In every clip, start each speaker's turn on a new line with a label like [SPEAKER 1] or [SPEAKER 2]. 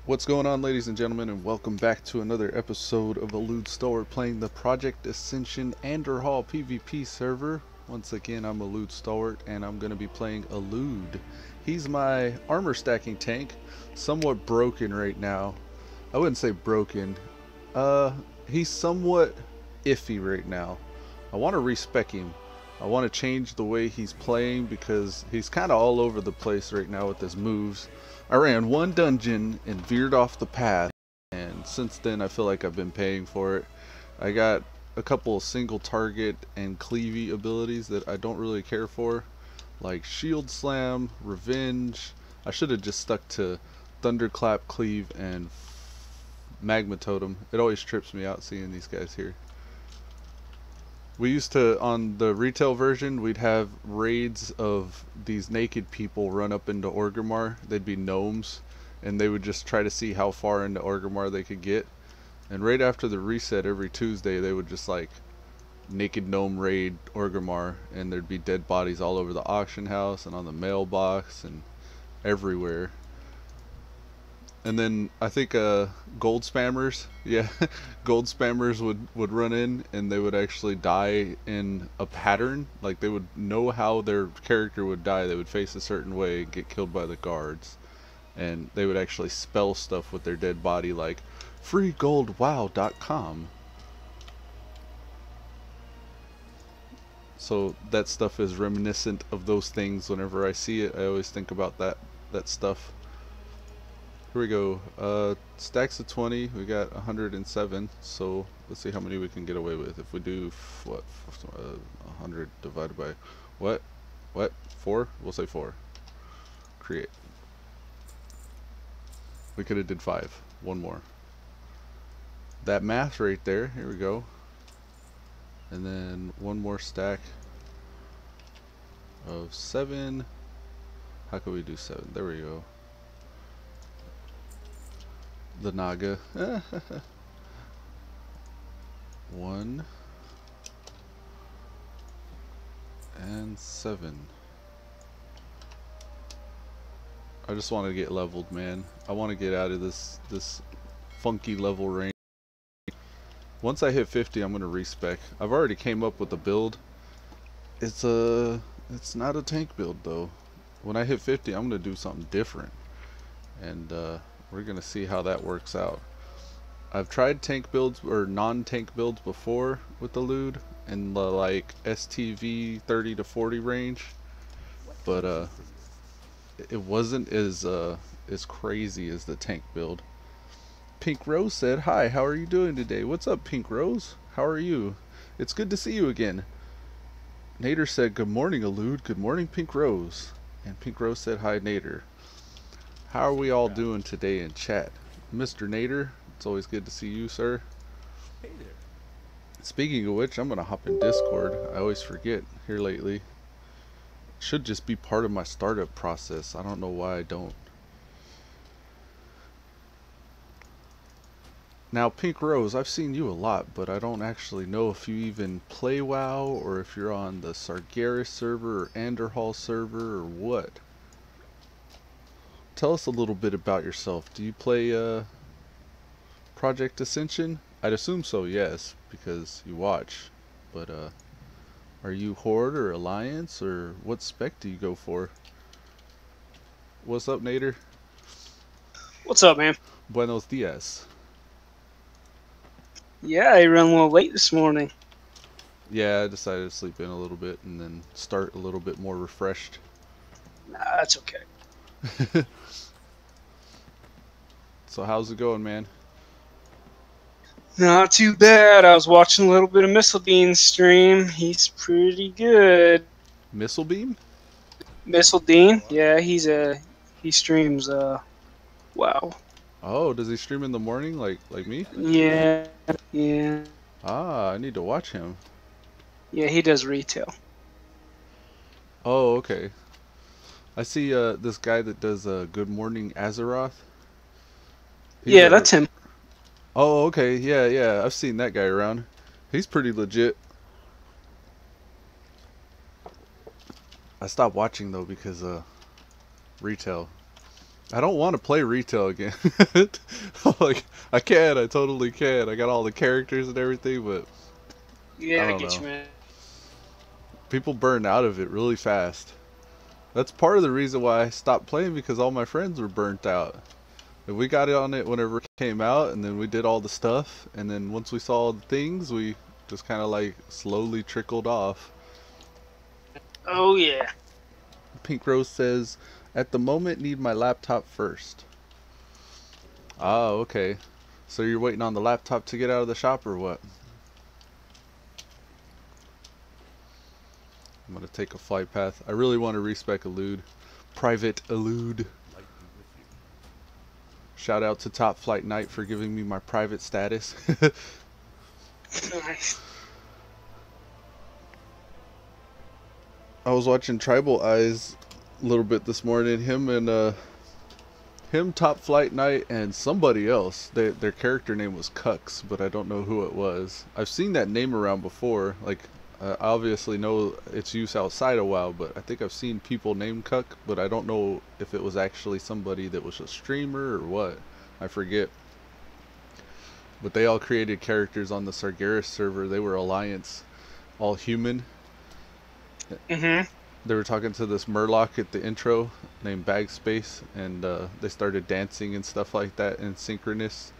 [SPEAKER 1] What's going on, ladies and gentlemen, and welcome back to another episode of Elude Stalwart playing the Project Ascension Andorhal PvP server. Once again, I'm Elude Stalwart, and I'm going to be playing Elude. He's my armor stacking tank, somewhat broken right now. I wouldn't say broken. He's somewhat iffy right now. I want to respec him. I want to change the way he's playing because he's kind of all over the place right now with his moves. I ran one dungeon and veered off the path, and since then I feel like I've been paying for it. I got a couple of single target and cleavy abilities that I don't really care for, like Shield Slam, Revenge. I should have just stuck to Thunderclap, Cleave, and Magma Totem. It always trips me out seeing these guys here. We used to, on the retail version, we'd have raids of these naked people run up into Orgrimmar. They'd be gnomes, and they would just try to see how far into Orgrimmar they could get. And right after the reset every Tuesday, they would just like naked gnome raid Orgrimmar, and there'd be dead bodies all over the auction house and on the mailbox and everywhere. And then I think gold spammers, yeah, gold spammers would run in and they would actually die in a pattern. Like they would know how their character would die. They would face a certain way and get killed by the guards. And they would actually spell stuff with their dead body like freegoldwow.com. So that stuff is reminiscent of those things. Whenever I see it, I always think about that stuff. Here we go. Stacks of 20. We got 107. So let's see how many we can get away with. If we do what, 100 divided by what? 4? We'll say 4. Create. We could have did 5. One more. That math right there. Here we go. And then one more stack of 7. How can we do 7? There we go. The Naga. 1 and 7. I just want to get leveled, man. I want to get out of this funky level range. Once I hit 50, I'm gonna respec. I've already came up with a build. It's not a tank build though. When I hit 50, I'm gonna do something different, and we're gonna see how that works out. I've tried tank builds or non-tank builds before with Elude in the like STV 30 to 40 range, but it wasn't as crazy as the tank build. Pink Rose said, "Hi, how are you doing today?" What's up, Pink Rose? How are you? It's good to see you again. Nader said, "Good morning, Elude." Good morning, Pink Rose. And Pink Rose said, "Hi, Nader." How are we all doing today in chat? Mr. Nader, it's always good to see you, sir.
[SPEAKER 2] Hey there.
[SPEAKER 1] Speaking of which, I'm going to hop in Discord. I always forget here lately. It should just be part of my startup process. I don't know why I don't. Now, Pink Rose, I've seen you a lot, but I don't actually know if you even play WoW or if you're on the Sargeras server or Andorhal server or what. Tell us a little bit about yourself. Do you play Project Ascension? I'd assume so, yes, because you watch. But are you Horde or Alliance, or what spec do you go for? What's up, Nader?
[SPEAKER 3] What's up, man?
[SPEAKER 1] Buenos dias.
[SPEAKER 3] Yeah, I ran a little late this morning.
[SPEAKER 1] Yeah, I decided to sleep in a little bit and then start a little bit more refreshed.
[SPEAKER 3] Nah, that's okay.
[SPEAKER 1] So how's it going, man?
[SPEAKER 3] Not too bad. I was watching a little bit of Mistlebean's stream. He's pretty good.
[SPEAKER 1] Missilebeam?
[SPEAKER 3] Mistlebean? Yeah, he streams WoW.
[SPEAKER 1] Oh, does he stream in the morning like me?
[SPEAKER 3] Yeah.
[SPEAKER 1] Ah, I need to watch him.
[SPEAKER 3] Yeah, he does retail.
[SPEAKER 1] Oh, okay. I see this guy that does Good Morning Azeroth.
[SPEAKER 3] Yeah, that's him.
[SPEAKER 1] Oh, okay. Yeah. I've seen that guy around. He's pretty legit. I stopped watching though because retail. I don't want to play retail again. Like, I totally can. I got all the characters and everything, but I
[SPEAKER 3] Yeah, I
[SPEAKER 1] don't
[SPEAKER 3] get
[SPEAKER 1] know.
[SPEAKER 3] you, man.
[SPEAKER 1] People burn out of it really fast. That's part of the reason why I stopped playing, because all my friends were burnt out. And we got on it whenever it came out, and then we did all the stuff, and then once we saw the things, we just kind of like slowly trickled off.
[SPEAKER 3] Oh yeah.
[SPEAKER 1] Pink Rose says, at the moment need my laptop first. Oh, okay. So you're waiting on the laptop to get out of the shop or what? I'm gonna take a flight path. I really want to respec Elude. Private Elude. Shout out to Top Flight Knight for giving me my private status.
[SPEAKER 3] Nice.
[SPEAKER 1] I was watching Tribal Eyes a little bit this morning. Him, Top Flight Knight, and somebody else. Their character name was Cucks, but I don't know who it was. I've seen that name around before. Like, I obviously know its use outside a while, but I think I've seen people named Cuck, but I don't know if it was actually somebody that was a streamer or what. I forget. But they all created characters on the Sargeras server. They were Alliance, all human.
[SPEAKER 3] Mhm.
[SPEAKER 1] They were talking to this Murloc at the intro named Bagspace, and they started dancing and stuff like that in synchronous.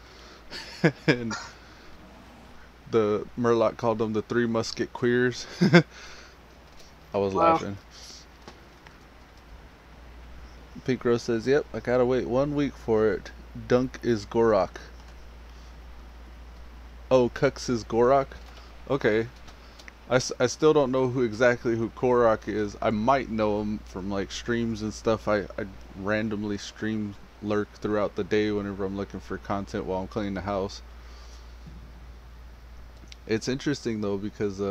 [SPEAKER 1] And the Murloc called them the Three Musket Queers. I was laughing. Pink Rose says, yep, I gotta wait 1 week for it. Dunk is Gorok. Oh, Kux is Gorok? Okay. I still don't know who Korok is. I might know him from like streams and stuff. I randomly stream lurk throughout the day whenever I'm looking for content while I'm cleaning the house. It's interesting though, because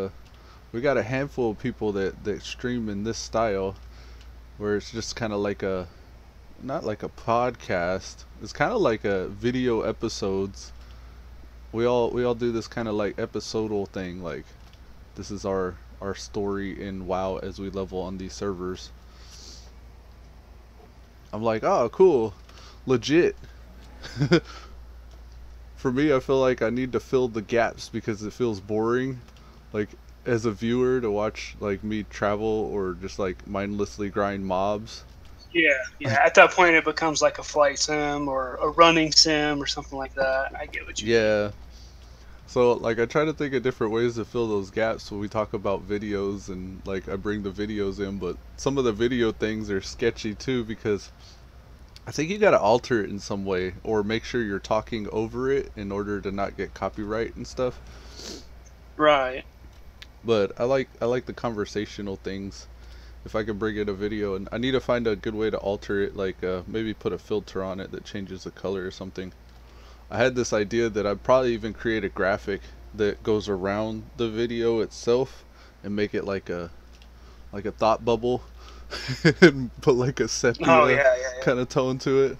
[SPEAKER 1] we got a handful of people that stream in this style, where it's just kind of like a, not like a podcast. It's kind of like a video episodes. We all do this kind of like episodal thing, like this is our story in WoW as we level on these servers. I'm like, oh, cool, legit. For me, I feel like I need to fill the gaps because it feels boring, like as a viewer, to watch like me travel or just like mindlessly grind mobs.
[SPEAKER 3] Yeah. At that point, it becomes like a flight sim or a running sim or something like that. I get what you mean.
[SPEAKER 1] Yeah. So like I try to think of different ways to fill those gaps when we talk about videos, and like I bring the videos in, but some of the video things are sketchy too, because I think you gotta alter it in some way or make sure you're talking over it in order to not get copyright and stuff.
[SPEAKER 3] Right.
[SPEAKER 1] But I like the conversational things. If I could bring in a video, and I need to find a good way to alter it, like maybe put a filter on it that changes the color or something. I had this idea that I'd probably even create a graphic that goes around the video itself and make it like a thought bubble and put like a sepia kind of tone to it.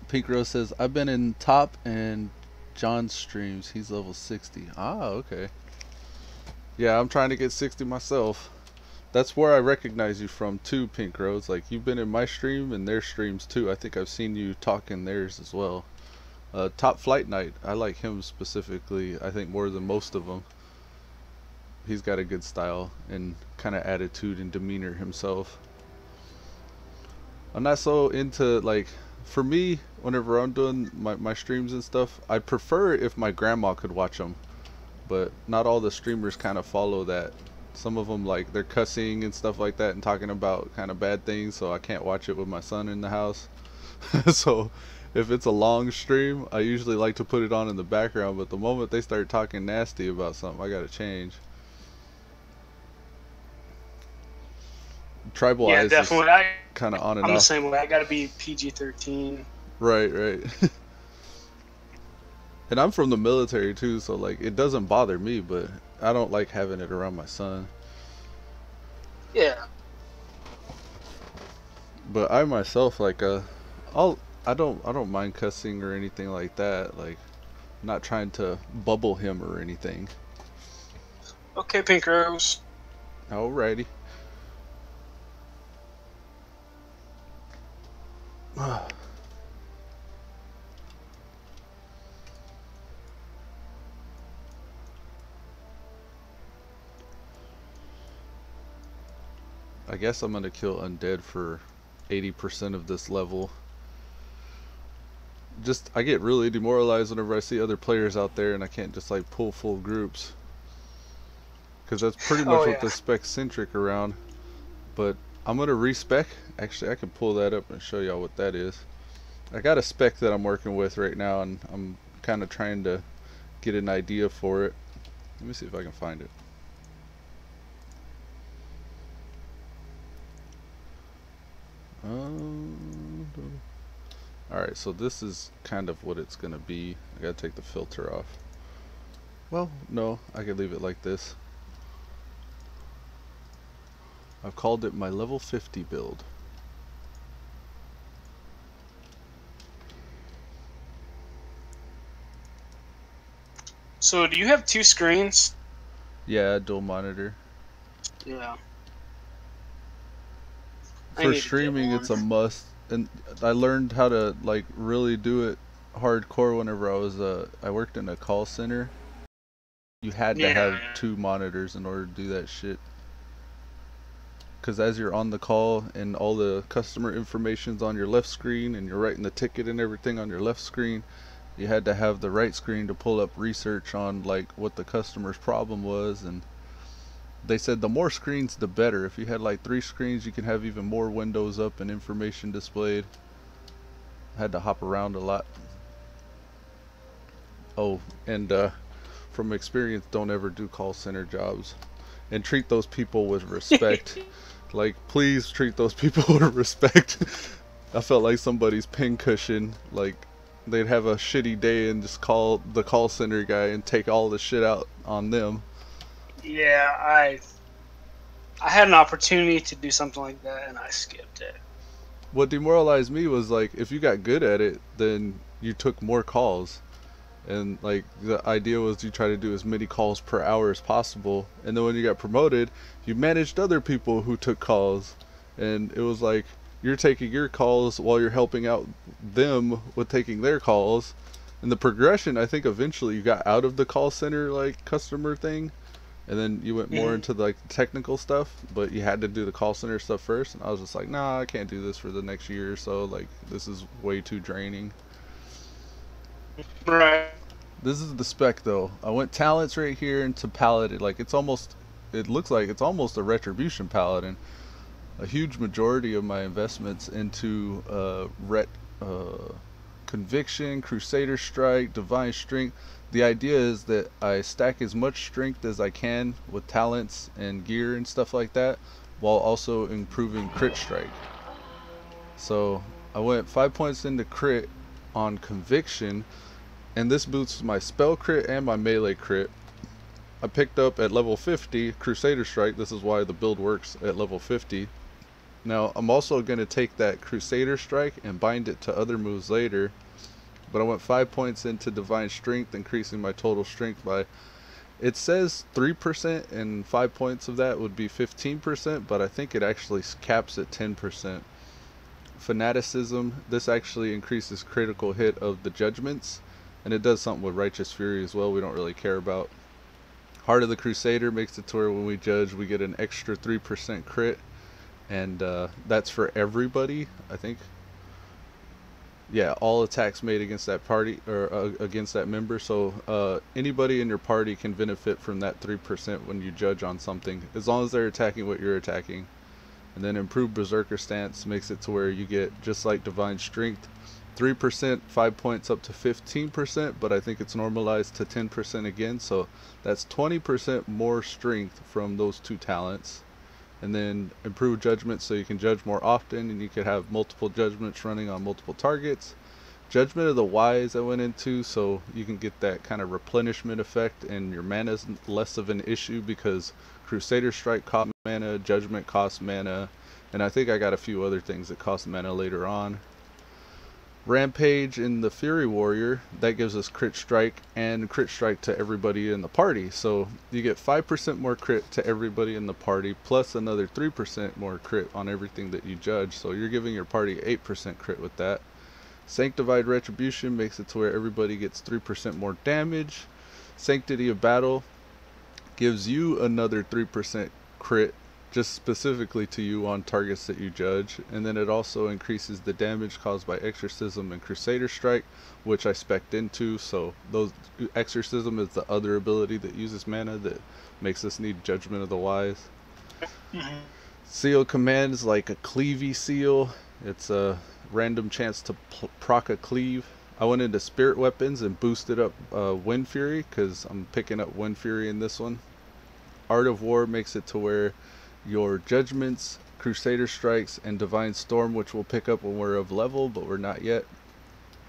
[SPEAKER 1] Pink Rose says, I've been in Top and John's streams. He's level 60. Ah, okay. Yeah, I'm trying to get 60 myself. That's where I recognize you from too, Pink Rose. Like, you've been in my stream and their streams too. I think I've seen you talk in theirs as well. Top Flight Knight, I like him specifically, I think more than most of them. He's got a good style and kind of attitude and demeanor himself. I'm not so into, like, for me, whenever I'm doing my streams and stuff, I prefer if my grandma could watch them. But not all the streamers kind of follow that. Some of them, like, they're cussing and stuff like that and talking about kind of bad things, so I can't watch it with my son in the house. So if it's a long stream, I usually like to put it on in the background, but the moment they start talking nasty about something, I gotta change. Tribal Eyes
[SPEAKER 3] definitely.
[SPEAKER 1] is kind of on and
[SPEAKER 3] I'm
[SPEAKER 1] off.
[SPEAKER 3] the same way. I gotta be PG-13.
[SPEAKER 1] Right. And I'm from the military too, so like it doesn't bother me, but I don't like having it around my son.
[SPEAKER 3] Yeah.
[SPEAKER 1] But I myself, like, I don't mind cussing or anything like that. Like, I'm not trying to bubble him or anything.
[SPEAKER 3] Okay, Pink Rose.
[SPEAKER 1] Alrighty. I guess I'm gonna kill undead for 80% of this level. Just, I get really demoralized whenever I see other players out there and I can't just like pull full groups. Because that's pretty much
[SPEAKER 3] Oh
[SPEAKER 1] what
[SPEAKER 3] yeah.
[SPEAKER 1] the spec-centric around. But I'm gonna respec. Actually, I can pull that up and show y'all what that is. I got a spec that I'm working with right now, and I'm kind of trying to get an idea for it. Let me see if I can find it. Alright, so this is kind of what it's gonna be. I gotta take the filter off. Well, no, I could leave it like this. I've called it my level 50 build.
[SPEAKER 3] So do you have 2 screens?
[SPEAKER 1] Yeah, dual monitor.
[SPEAKER 3] Yeah.
[SPEAKER 1] For streaming, it's a must. And I learned how to like really do it hardcore whenever I worked in a call center. You had to have 2 monitors in order to do that shit. Because as you're on the call and all the customer information's on your left screen and you're writing the ticket and everything on your left screen, you had to have the right screen to pull up research on like what the customer's problem was. And they said the more screens the better. If you had like 3 screens, you can have even more windows up and information displayed. I had to hop around a lot. Oh, and from experience, don't ever do call center jobs, and treat those people with respect. Like, please treat those people with respect. I felt like somebody's pincushion. Like, they'd have a shitty day and just call the call center guy and take all the shit out on them.
[SPEAKER 3] Yeah, I had an opportunity to do something like that and I skipped it.
[SPEAKER 1] What demoralized me was like, if you got good at it, then you took more calls. And like the idea was you try to do as many calls per hour as possible, and then when you got promoted, you managed other people who took calls, and it was like you're taking your calls while you're helping out them with taking their calls. And the progression, I think eventually you got out of the call center like customer thing, and then you went more into like the technical stuff, but you had to do the call center stuff first. And I was just like, nah, I can't do this for the next year or so. Like, this is way too draining.
[SPEAKER 3] Right.
[SPEAKER 1] This is the spec though. I went talents right here into paladin. Like, it looks like it's almost a retribution paladin. A huge majority of my investments into conviction, crusader strike, divine strength. The idea is that I stack as much strength as I can with talents and gear and stuff like that, while also improving crit strike. So I went 5 points into crit on conviction, and this boosts my spell crit and my melee crit. I picked up at level 50 Crusader Strike. This is why the build works at level 50. Now I'm also going to take that Crusader Strike and bind it to other moves later. But I went 5 points into Divine Strength, increasing my total strength by, it says 3%, and 5 points of that would be 15%, but I think it actually caps at 10%. Fanaticism, this actually increases critical hit of the judgments, and it does something with Righteous Fury as well we don't really care about. Heart of the Crusader makes it to where when we judge we get an extra 3% crit, and that's for everybody, I think. Yeah, all attacks made against that party or against that member. So anybody in your party can benefit from that 3% when you judge on something, as long as they're attacking what you're attacking. And then improved Berserker Stance makes it to where you get, just like Divine Strength, 3%, 5 points up to 15%, but I think it's normalized to 10% again. So that's 20% more strength from those 2 talents. And then improved judgment, so you can judge more often and you could have multiple judgments running on multiple targets. Judgment of the Wise I went into, so you can get that kind of replenishment effect and your mana is less of an issue, because Crusader Strike cost mana, Judgment costs mana, and I think I got a few other things that cost mana later on. Rampage in the Fury Warrior, that gives us crit strike and crit strike to everybody in the party. So you get 5% more crit to everybody in the party, plus another 3% more crit on everything that you judge. So you're giving your party 8% crit with that. Sanctified Retribution makes it to where everybody gets 3% more damage. Sanctity of Battle gives you another 3% crit, just specifically to you on targets that you judge. And then it also increases the damage caused by Exorcism and Crusader Strike, which I spec'd into. So those Exorcism is the other ability that uses mana that makes us need Judgment of the Wise. Seal Command is like a cleavy seal. It's a random chance to proc a cleave. I went into Spirit Weapons and boosted up Wind Fury because I'm picking up Wind Fury in this one. Art of War makes it to where your Judgments, Crusader Strikes, and Divine Storm, which we'll pick up when we're of level, but we're not yet,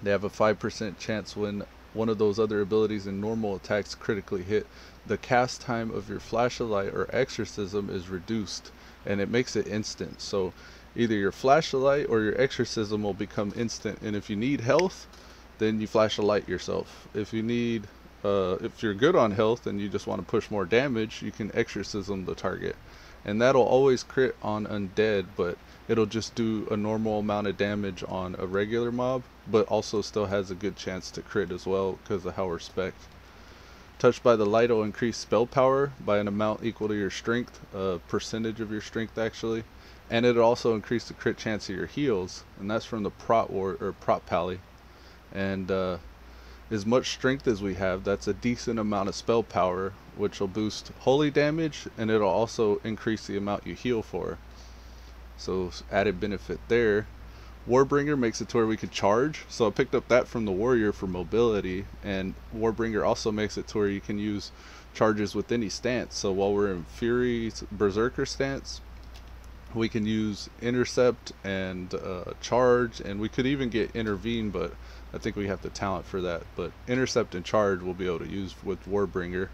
[SPEAKER 1] they have a 5% chance when one of those other abilities in normal attacks critically hit. The cast time of your Flashlight or Exorcism is reduced, and it makes it instant. So either your Flashlight or your Exorcism will become instant, and if you need health, then you Flashlight yourself. If you need, if you're good on health and you just want to push more damage, you can Exorcism the target. And that'll always crit on undead, but it'll just do a normal amount of damage on a regular mob, but also still has a good chance to crit as well because of how we're spec'd. Touched by the Light will increase spell power by an amount equal to your strength, a percentage of your strength actually, and it'll also increase the crit chance of your heals, and that's from the Prot Pally. And as much strength as we have, that's a decent amount of spell power, which will boost holy damage, and it'll also increase the amount you heal for. So added benefit there. Warbringer makes it to where we could charge, so I picked up that from the warrior for mobility, and Warbringer also makes it to where you can use charges with any stance. So while we're in Fury Berserker stance, we can use intercept and charge, and we could even get intervene, but I think we have the talent for that. But intercept and charge we'll be able to use with Warbringer.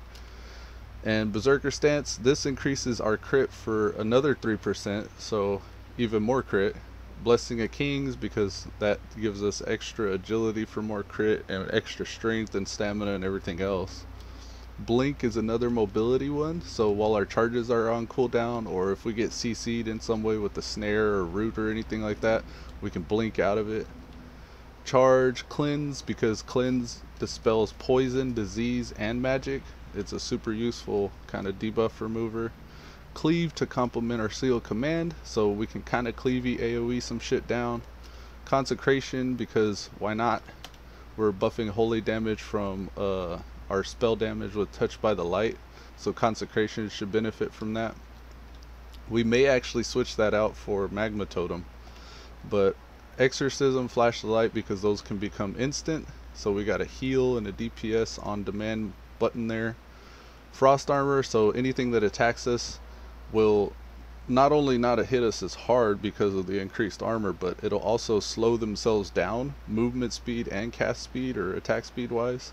[SPEAKER 1] And Berserker stance, this increases our crit for another 3%, so even more crit. Blessing of Kings, because that gives us extra agility for more crit and extra strength and stamina and everything else. Blink is another mobility one, so while our charges are on cooldown, or if we get CC'd in some way with the snare or root or anything like that, we can blink out of it. Charge, Cleanse, because Cleanse dispels poison, disease, and magic. It's a super useful kind of debuff remover. Cleave to complement our Seal Command, so we can kind of cleavey AoE some shit down. Consecration, because why not? We're buffing holy damage from our spell damage with Touched by the Light, so Consecration should benefit from that. We may actually switch that out for Magma Totem, but Exorcism, Flash the Light, because those can become instant, so we got a heal and a DPS on demand button there. Frost Armor, so anything that attacks us will not only not hit us as hard because of the increased armor, but it'll also slow themselves down, movement speed and cast speed or attack speed wise.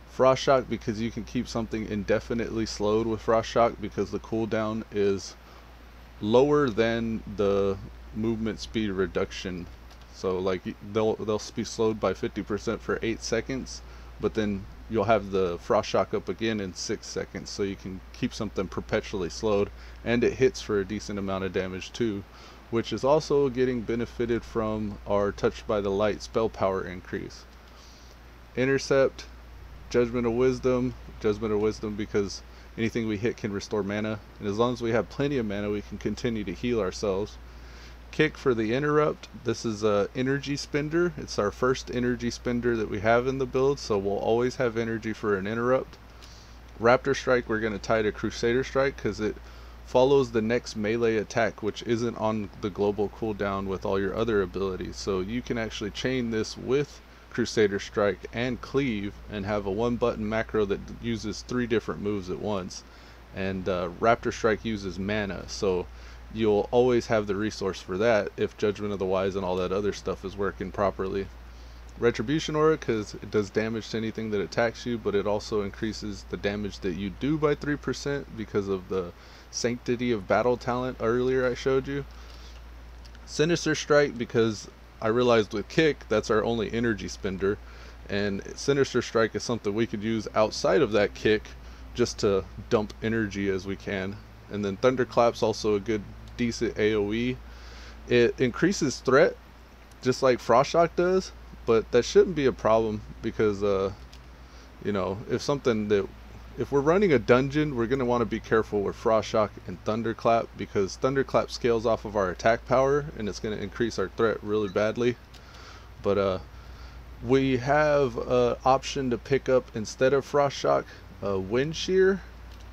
[SPEAKER 1] Frost Shock, because you can keep something indefinitely slowed with Frost Shock because the cooldown is lower than the movement speed reduction. So like they'll be slowed by 50% for 8 seconds, but then you'll have the Frost Shock up again in 6 seconds, so you can keep something perpetually slowed, and it hits for a decent amount of damage too, which is also getting benefited from our Touched by the Light spell power increase. Intercept, Judgment of Wisdom because anything we hit can restore mana, and as long as we have plenty of mana we can continue to heal ourselves. Kick for the Interrupt, this is a energy spender. It's our first energy spender that we have in the build, so we'll always have energy for an interrupt. Raptor Strike, we're going to tie to Crusader Strike because it follows the next melee attack, which isn't on the global cooldown with all your other abilities, so you can actually chain this with Crusader Strike and Cleave and have a one button macro that uses 3 different moves at once. And Raptor Strike uses mana, so you'll always have the resource for that if Judgment of the Wise and all that other stuff is working properly. Retribution Aura, because it does damage to anything that attacks you, but it also increases the damage that you do by 3% because of the Sanctity of Battle talent earlier I showed you. Sinister Strike, because I realized with kick, that's our only energy spender, and Sinister Strike is something we could use outside of that kick just to dump energy as we can. And then Thunderclap's also a good decent AoE. It increases threat just like Frost Shock does, but that shouldn't be a problem because you know, if we're running a dungeon, we're going to want to be careful with Frost Shock and Thunderclap, because Thunderclap scales off of our attack power and it's going to increase our threat really badly. But we have an option to pick up instead of Frost Shock, Wind Shear.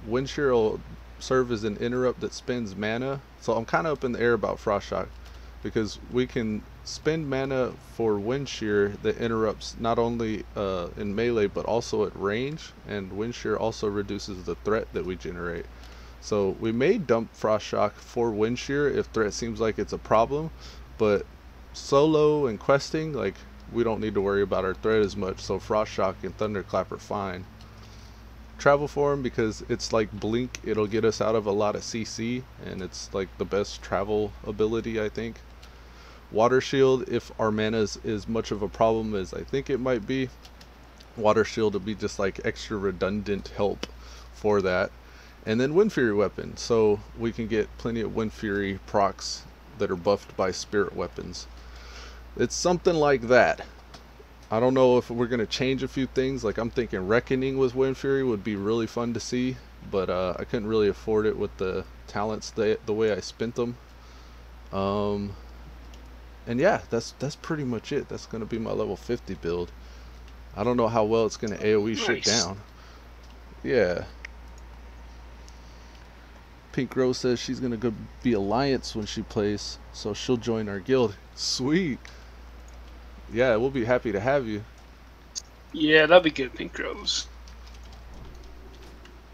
[SPEAKER 1] Wind Shear will serve as an interrupt that spends mana. So I'm kind of up in the air about Frost Shock, because we can spend mana for Wind Shear that interrupts not only in melee but also at range, and Wind Shear also reduces the threat that we generate. So we may dump Frost Shock for Wind Shear if threat seems like it's a problem, but solo and questing, like, we don't need to worry about our threat as much, so Frost Shock and Thunderclap are fine. Travel Form, because it's like Blink, it'll get us out of a lot of CC, and it's like the best travel ability, I think. Water Shield, if our mana is as much of a problem as I think it might be, Water Shield will be just like extra redundant help for that. And then Wind Fury Weapon, so we can get plenty of Wind Fury procs that are buffed by spirit weapons. It's something like that. I don't know if we're going to change a few things. Like, I'm thinking Reckoning with Wind Fury would be really fun to see, but I couldn't really afford it with the talents the way I spent them. And yeah, that's pretty much it. That's going to be my level 50 build. I don't know how well it's going to AoE shit down. Yeah. Pink Rose says she's going to go be Alliance when she plays, so she'll join our guild. Sweet. Yeah, we'll be happy to have you.
[SPEAKER 3] Yeah, that'd be good, Pink Rose.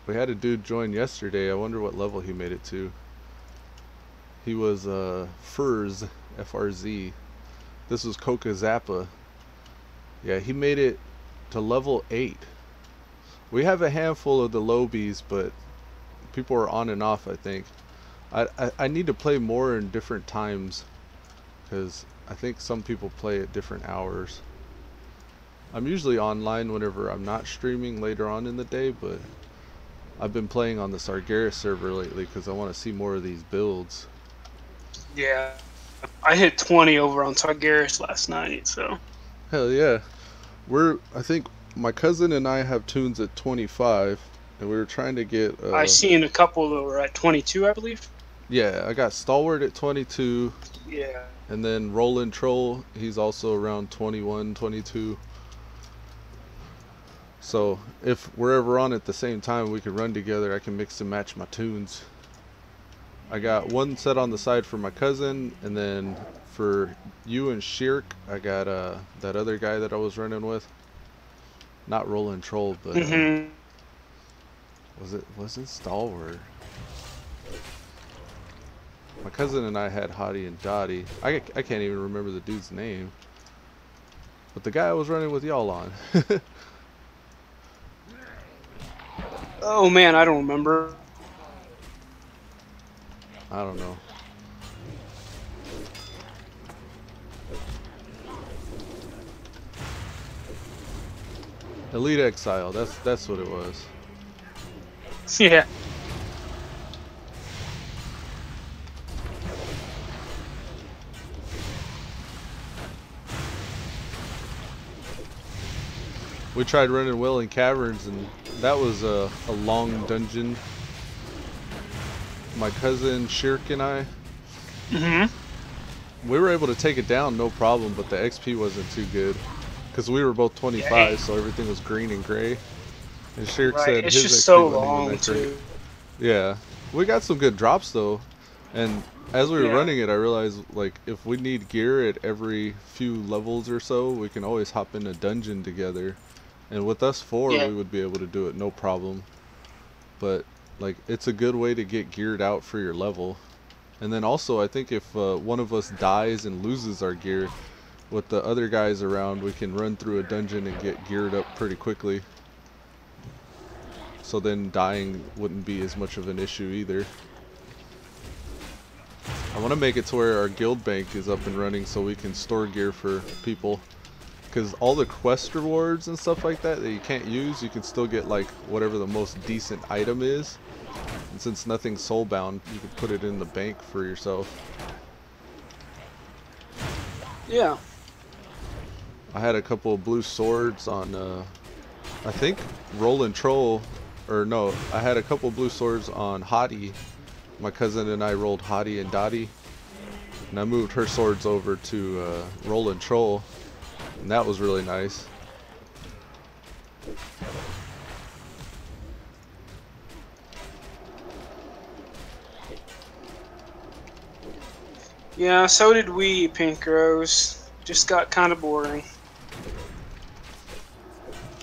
[SPEAKER 1] We had a dude join yesterday. I wonder what level he made it to. He was Furz, FRZ. This was Coca Zappa. Yeah, he made it to level 8. We have a handful of the lobies, but people are on and off, I think. I need to play more in different times, because I think some people play at different hours. I'm usually online whenever I'm not streaming later on in the day, but I've been playing on the Sargeras server lately because I want to see more of these builds.
[SPEAKER 3] Yeah, I hit 20 over on Sargeras last night, so.
[SPEAKER 1] Hell yeah. I think my cousin and I have tunes at 25, and we were trying to get...
[SPEAKER 3] I seen a couple that were at 22, I believe.
[SPEAKER 1] Yeah, I got Stalwart at 22.
[SPEAKER 3] Yeah.
[SPEAKER 1] And then Roland Troll, he's also around 21, 22. So if we're ever on at the same time, we can run together. I can mix and match my tunes. I got one set on the side for my cousin, and then for you and Shirk, I got that other guy that I was running with. Not Roland Troll, but was it Stalwart? My cousin and I had Hottie and Dottie. I can't even remember the dude's name. But the guy I was running with y'all on.
[SPEAKER 3] Oh man, I don't remember.
[SPEAKER 1] I don't know. Elite Exile, that's what it was.
[SPEAKER 3] Yeah.
[SPEAKER 1] We tried running Welling Caverns, and that was a long dungeon. My cousin Shirk and I, we were able to take it down no problem, but the XP wasn't too good because we were both 25, so everything was green and gray. And Shirk said
[SPEAKER 3] it's
[SPEAKER 1] his
[SPEAKER 3] just
[SPEAKER 1] XP
[SPEAKER 3] so
[SPEAKER 1] wasn't even
[SPEAKER 3] long
[SPEAKER 1] that great.
[SPEAKER 3] too.
[SPEAKER 1] Yeah, we got some good drops though, and as we were running it, I realized, like, if we need gear at every few levels or so, we can always hop in a dungeon together. And with us four, we would be able to do it no problem. But, like, it's a good way to get geared out for your level. And then also, I think if one of us dies and loses our gear, with the other guys around, we can run through a dungeon and get geared up pretty quickly. So then dying wouldn't be as much of an issue either. I want to make it to where our guild bank is up and running so we can store gear for people. Because all the quest rewards and stuff like that that you can't use, you can still get like whatever the most decent item is. And since nothing's soulbound, you can put it in the bank for yourself.
[SPEAKER 3] Yeah.
[SPEAKER 1] I had a couple of blue swords on, I think, Rollin' Troll. Or no, I had a couple of blue swords on Hottie. My cousin and I rolled Hottie and Dottie. And I moved her swords over to Rollin' Troll. And that was really nice.
[SPEAKER 3] Yeah, so did we, Pink Rose. Just got kind of boring.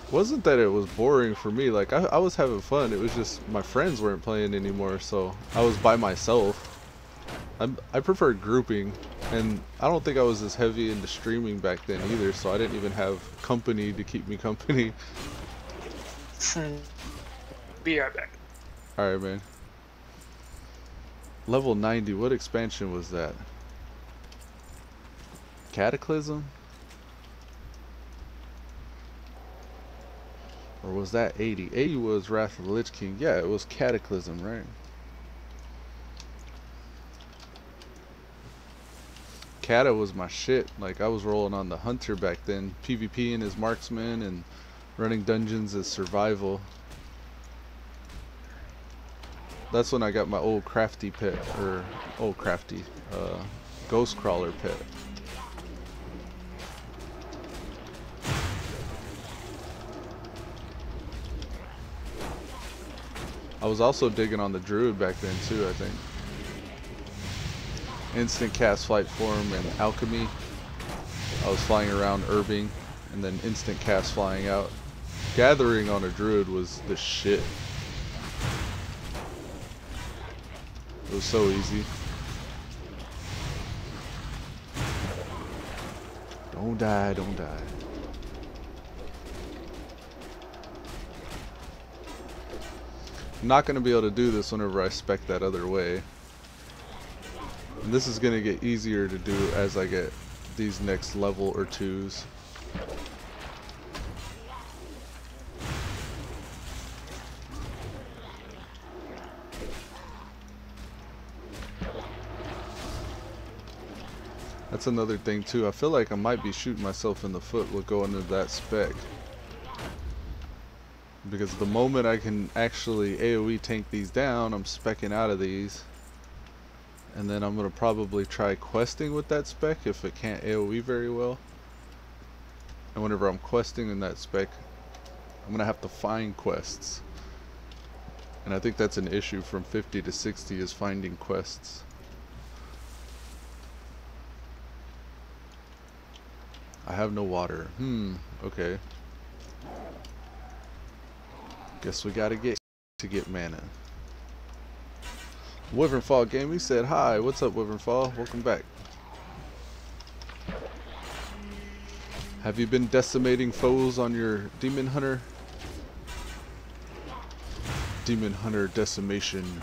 [SPEAKER 1] Wasn't that it was boring for me, like I was having fun. It was just my friends weren't playing anymore, so I was by myself. I prefer grouping, and I don't think I was as heavy into streaming back then either, so I didn't even have company to keep me company.
[SPEAKER 3] Be right back.
[SPEAKER 1] Alright, man. Level 90, what expansion was that? Cataclysm? Or was that 80? 80 was Wrath of the Lich King. Yeah, it was Cataclysm, right? Kata was my shit. Like, I was rolling on the Hunter back then. PvP and his marksman and running dungeons as survival. That's when I got my old crafty pet, or old crafty, ghost crawler pet. I was also digging on the druid back then too, I think. Instant cast flight form and alchemy. I was flying around herbing and then instant cast flying out. Gathering on a druid was the shit. It was so easy. Don't die, don't die. I'm not going to be able to do this whenever I spec that other way. And this is going to get easier to do as I get these next level or twos. That's another thing too. I feel like I might be shooting myself in the foot with going into that spec. Because the moment I can actually AoE tank these down, I'm specking out of these. And then I'm going to probably try questing with that spec if it can't AoE very well. And whenever I'm questing in that spec, I'm going to have to find quests. And I think that's an issue from 50 to 60 is finding quests. I have no water. Okay. Guess we gotta get to get mana. Wyvernfall Gaming said hi. What's up, Wyvernfall? Welcome back. Have you been decimating foes on your Demon Hunter? Demon Hunter decimation.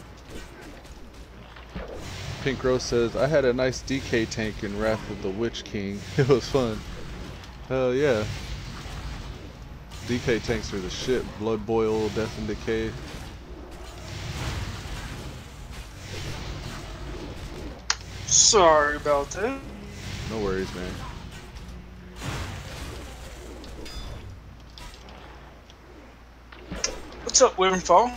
[SPEAKER 1] Pink Rose says, I had a nice DK tank in Wrath of the Witch King. It was fun. Hell yeah. DK tanks are the shit. Blood Boil, Death and Decay.
[SPEAKER 3] Sorry about that.
[SPEAKER 1] No worries, man.
[SPEAKER 3] What's up, Wyvernfall?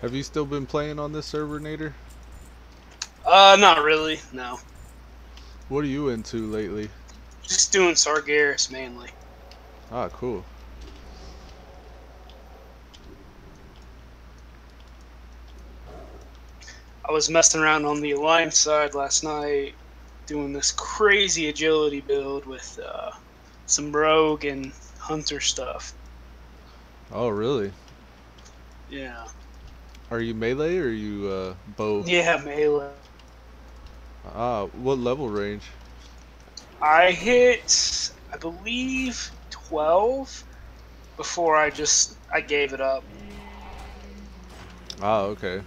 [SPEAKER 1] Have you still been playing on this server, Nader?
[SPEAKER 3] Not really, no.
[SPEAKER 1] What are you into lately?
[SPEAKER 3] Just doing Sargeras mainly.
[SPEAKER 1] Ah, cool.
[SPEAKER 3] I was messing around on the Alliance side last night, doing this crazy agility build with some rogue and hunter stuff.
[SPEAKER 1] Oh, really?
[SPEAKER 3] Yeah.
[SPEAKER 1] Are you melee or are you bow?
[SPEAKER 3] Yeah, melee.
[SPEAKER 1] What level range?
[SPEAKER 3] I hit, I believe, 12 before I gave it up.
[SPEAKER 1] Okay.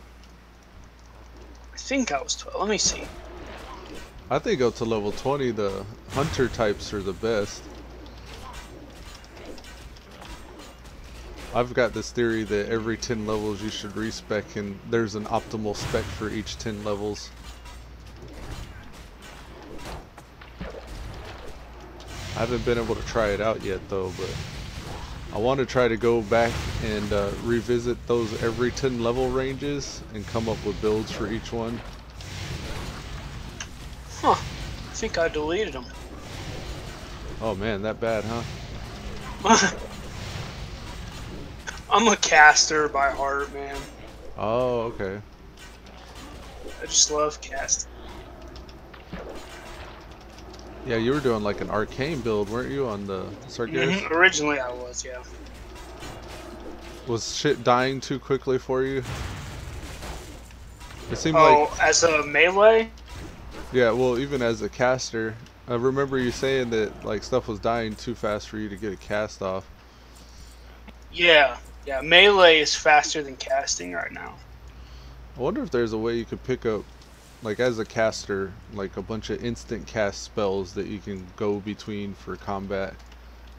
[SPEAKER 3] I think I was 12. Let me see.
[SPEAKER 1] I think up to level 20, the hunter types are the best. I've got this theory that every 10 levels you should respec, and there's an optimal spec for each 10 levels. I haven't been able to try it out yet though, but I want to try to go back and revisit those every 10 level ranges and come up with builds for each one.
[SPEAKER 3] Huh. I think I deleted them.
[SPEAKER 1] Oh man, that bad, huh?
[SPEAKER 3] I'm a caster by heart, man.
[SPEAKER 1] Oh, okay.
[SPEAKER 3] I just love casting.
[SPEAKER 1] Yeah, you were doing like an arcane build, weren't you, on the Sargeras?
[SPEAKER 3] Originally I was, yeah.
[SPEAKER 1] Was shit dying too quickly for you? It seemed
[SPEAKER 3] as a melee?
[SPEAKER 1] Yeah, well, even as a caster, I remember you saying that like stuff was dying too fast for you to get a cast off.
[SPEAKER 3] Yeah, melee is faster than casting right now.
[SPEAKER 1] I wonder if there's a way you could pick up, like as a caster, like a bunch of instant cast spells that you can go between for combat.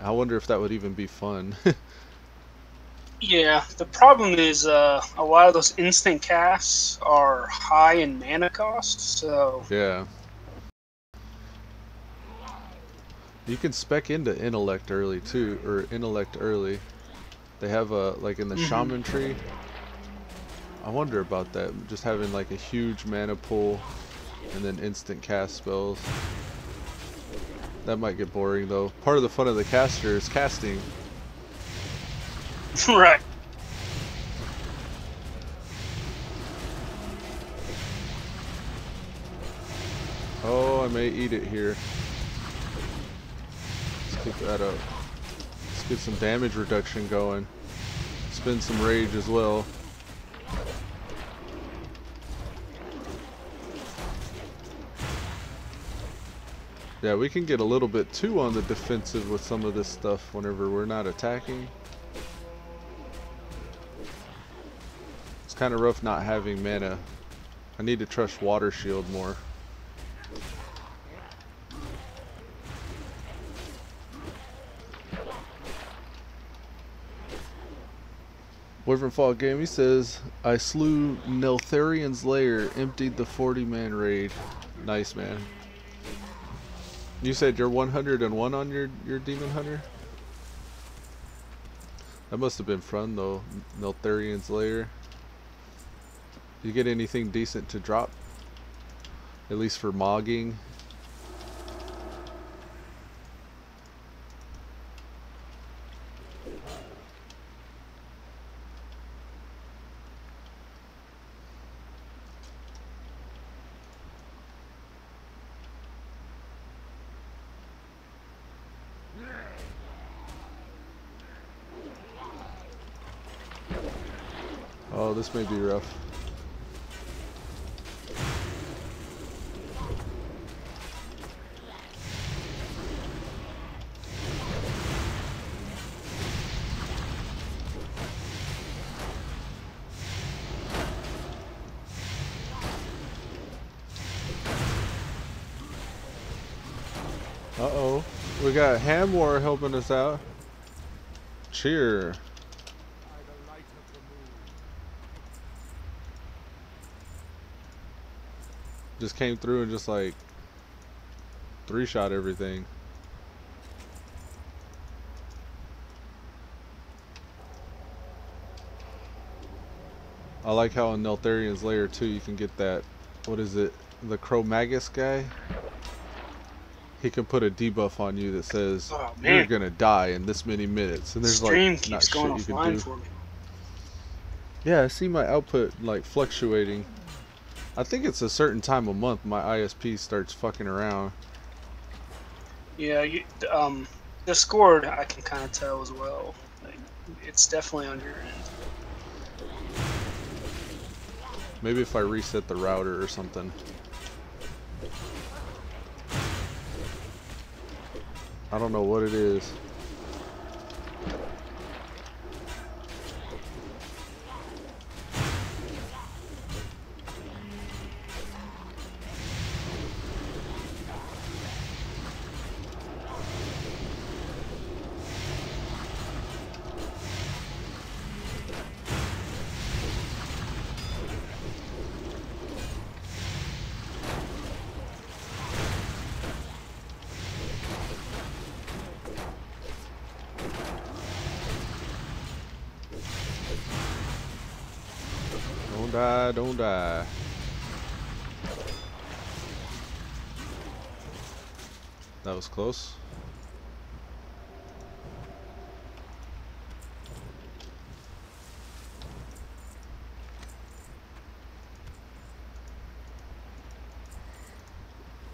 [SPEAKER 1] I wonder if that would even be fun.
[SPEAKER 3] Yeah, the problem is a lot of those instant casts are high in mana cost, so...
[SPEAKER 1] Yeah. You can spec into intellect early too, or intellect early. They have a, like in the shaman tree. I wonder about that, just having like a huge mana pool and then instant cast spells. That might get boring though. Part of the fun of the caster is casting.
[SPEAKER 3] Right.
[SPEAKER 1] Oh, I may eat it here. Let's keep that up. Let's get some damage reduction going. Spend some rage as well. Yeah, we can get a little bit too on the defensive with some of this stuff whenever we're not attacking. It's kind of rough not having mana. I need to trust water shield more. Wyvernfall Game, he says, I slew Neltharian's lair, emptied the 40-man raid. Nice, man. You said you're 101 on your Demon Hunter? That must have been fun though, Neltharian's lair. Did you get anything decent to drop? At least for mogging? Oh, this may be rough. Uh-oh. We got Hamwar helping us out. Cheer. Just came through and just like 3-shot everything. I like how in Neltharian's lair too you can get that, what is it, the Cro-Magus guy? He can put a debuff on you that says you're gonna die in this many minutes, and there's
[SPEAKER 3] Stream
[SPEAKER 1] like not
[SPEAKER 3] keeps going
[SPEAKER 1] shit you can do.
[SPEAKER 3] offline for me.
[SPEAKER 1] Yeah, I see my output like fluctuating. I think it's a certain time of month my ISP starts fucking around.
[SPEAKER 3] Yeah, Discord I can kind of tell as well. Like, it's definitely on your end.
[SPEAKER 1] Maybe if I reset the router or something. I don't know what it is. Don't die, don't die. That was close.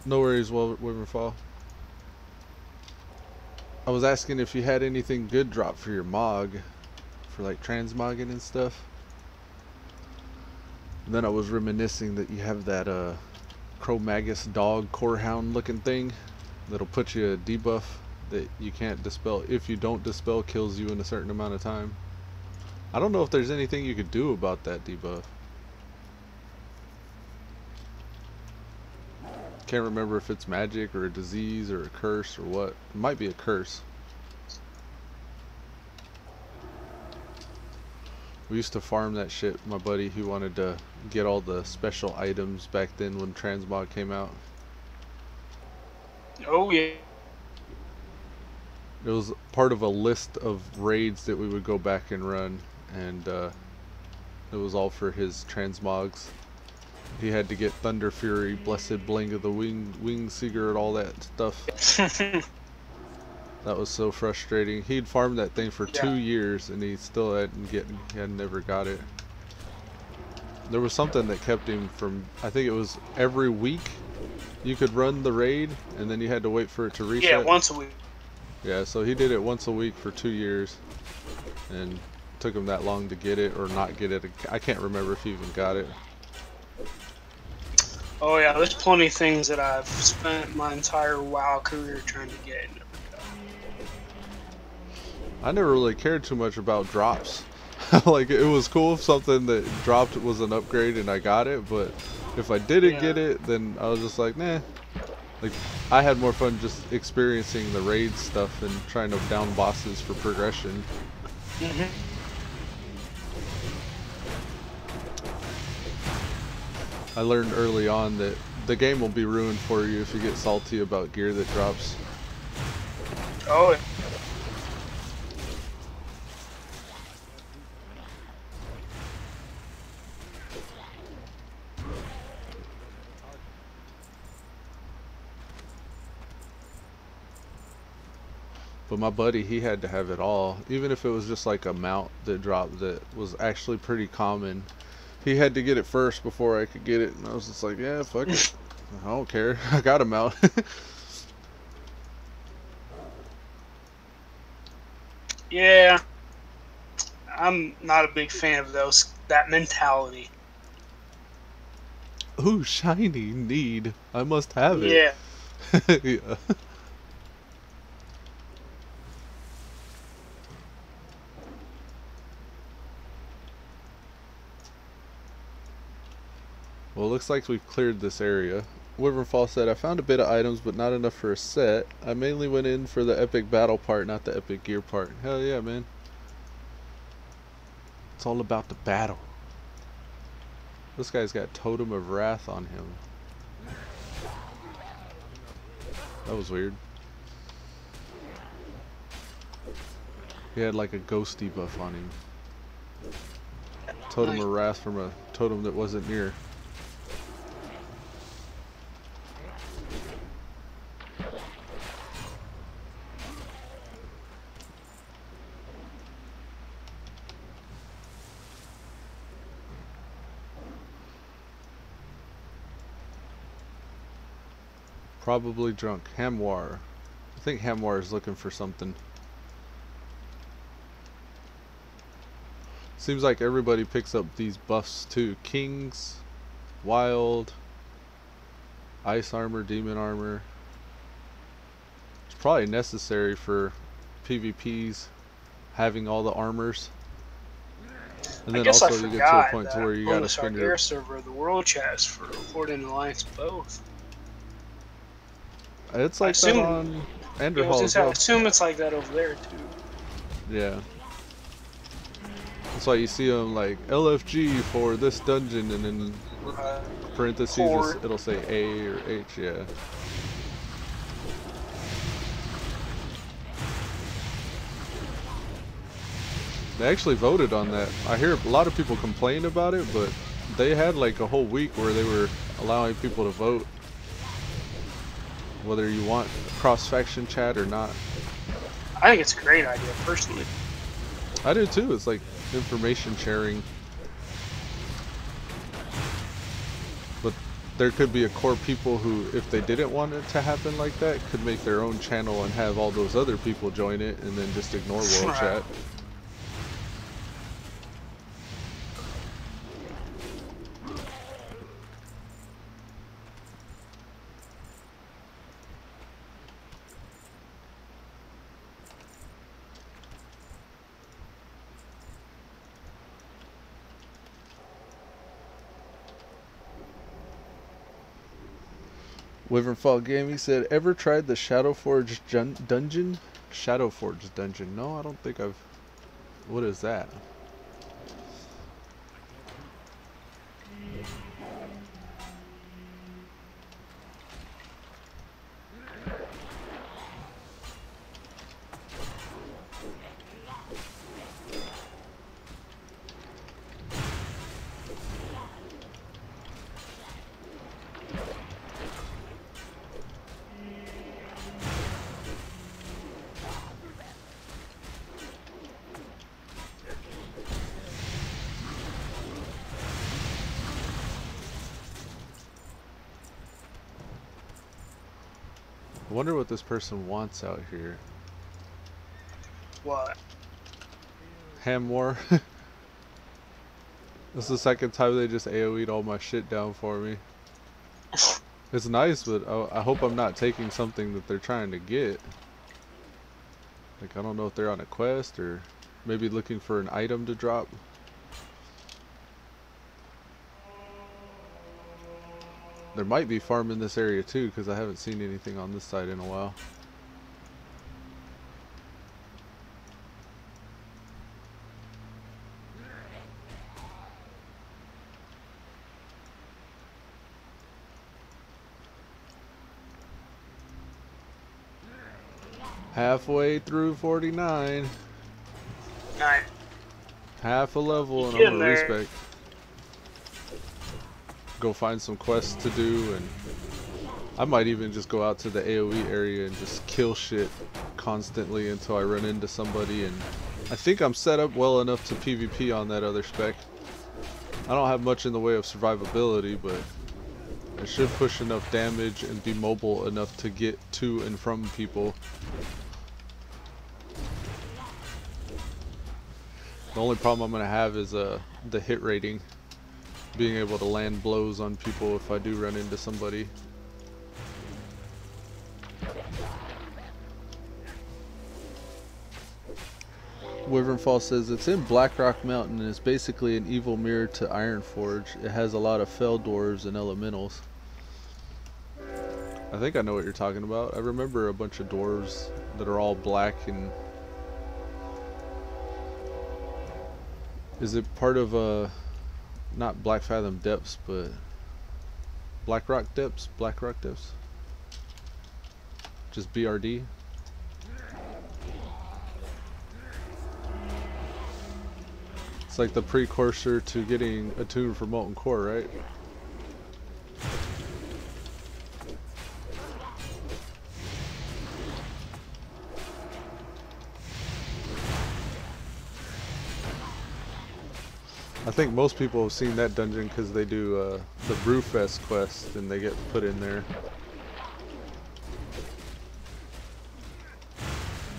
[SPEAKER 1] No worries, Wyvernfall. I was asking if you had anything good drop for your Mog, for like transmogging and stuff. And then I was reminiscing that you have that Cro-Magus dog corehound looking thing that'll put you a debuff that you can't dispel. If you don't dispel, kills you in a certain amount of time. I don't know if there's anything you could do about that debuff. Can't remember if it's magic or a disease or a curse or what. It might be a curse. We used to farm that shit. My buddy, he wanted to get all the special items back then when transmog came out.
[SPEAKER 3] Oh yeah.
[SPEAKER 1] It was part of a list of raids that we would go back and run, and it was all for his transmogs. He had to get Thunder Fury, Blessed Bling of the Wing Seeker, and all that stuff. That was so frustrating. He'd farmed that thing for 2 years, and he still had never got it. There was something that kept him from. I think it was every week you could run the raid, and then you had to wait for it to reset.
[SPEAKER 3] Yeah, once a week.
[SPEAKER 1] Yeah, so he did it once a week for 2 years, and it took him that long to get it or not get it. I can't remember if he even got it.
[SPEAKER 3] Oh yeah, there's plenty of things that I've spent my entire WoW career trying to get and never got.
[SPEAKER 1] I never really cared too much about drops. Like, it was cool if something that dropped was an upgrade and I got it, but if I didn't get it, then I was just like, nah. Like, I had more fun just experiencing the raid stuff and trying to down bosses for progression. I learned early on that the game will be ruined for you if you get salty about gear that drops.
[SPEAKER 3] Oh.
[SPEAKER 1] But my buddy, he had to have it all. Even if it was just like a mount that dropped that was actually pretty common. He had to get it first before I could get it. And I was just like, yeah, fuck it. I don't care. I got him out.
[SPEAKER 3] Yeah. I'm not a big fan of that mentality.
[SPEAKER 1] Ooh, shiny need. I must have it.
[SPEAKER 3] Yeah.
[SPEAKER 1] Yeah. Well, it looks like we've cleared this area. Wyvernfall said, I found a bit of items, but not enough for a set. I mainly went in for the epic battle part, not the epic gear part. Hell yeah, man. It's all about the battle. This guy's got Totem of Wrath on him. That was weird. He had like a ghosty buff on him. Totem of Wrath from a totem that wasn't near. Probably drunk. Hamwar. I think Hamwar is looking for something. Seems like everybody picks up these buffs too. Kings, Wild. ice armor, demon armor. It's probably necessary for PvPs having all the armors. And
[SPEAKER 3] I
[SPEAKER 1] then
[SPEAKER 3] guess I
[SPEAKER 1] also you get to a
[SPEAKER 3] forgot
[SPEAKER 1] point to
[SPEAKER 3] that
[SPEAKER 1] where you
[SPEAKER 3] on
[SPEAKER 1] gotta
[SPEAKER 3] the
[SPEAKER 1] spend your...
[SPEAKER 3] Sargeras server, the world chest for Horde and Alliance both.
[SPEAKER 1] It's
[SPEAKER 3] I
[SPEAKER 1] like that
[SPEAKER 3] assume,
[SPEAKER 1] on
[SPEAKER 3] yeah, I was
[SPEAKER 1] Andorhal
[SPEAKER 3] gonna
[SPEAKER 1] as
[SPEAKER 3] say, I
[SPEAKER 1] well.
[SPEAKER 3] assume it's like that over there too.
[SPEAKER 1] Yeah. That's why you see them like LFG for this dungeon, and in parentheses it'll say A or H, yeah. They actually voted on that. I hear a lot of people complain about it, but they had like a whole week where they were allowing people to vote whether you want cross-faction chat or not.
[SPEAKER 3] I think it's a great idea, personally.
[SPEAKER 1] I do too. It's like information sharing. But there could be a core people who, if they didn't want it to happen like that, could make their own channel and have all those other people join it and then just ignore world chat. Wyvernfall Gaming said, ever tried the Shadowforge dungeon? Shadowforge dungeon. No, I don't think I've... What is that? I wonder what this person wants out here.
[SPEAKER 3] What?
[SPEAKER 1] Ham war. This is the second time they just AoE'd all my shit down for me. It's nice, but I hope I'm not taking something that they're trying to get. Like, I don't know if they're on a quest or maybe looking for an item to drop. There might be farm in this area too, because I haven't seen anything on this side in a while. Halfway through 49.
[SPEAKER 3] Nice.
[SPEAKER 1] Half a level and I'm gonna respec. Go find some quests to do, and I might even just go out to the AoE area and just kill shit constantly until I run into somebody. And I think I'm set up well enough to PvP on that other spec. I don't have much in the way of survivability, but I should push enough damage and be mobile enough to get to and from people. The only problem I'm going to have is the hit rating. Being able to land blows on people if I do run into somebody. Wyvernfall says it's in Blackrock Mountain and is basically an evil mirror to Ironforge. It has a lot of fell dwarves and elementals. I think I know what you're talking about. I remember a bunch of dwarves that are all black. And is it part of not Black Fathom Depths, but Blackrock Depths? Blackrock Depths? Just BRD? It's like the precursor to getting attuned for Molten Core, right? I think most people have seen that dungeon because they do the Brewfest quest and they get put in there.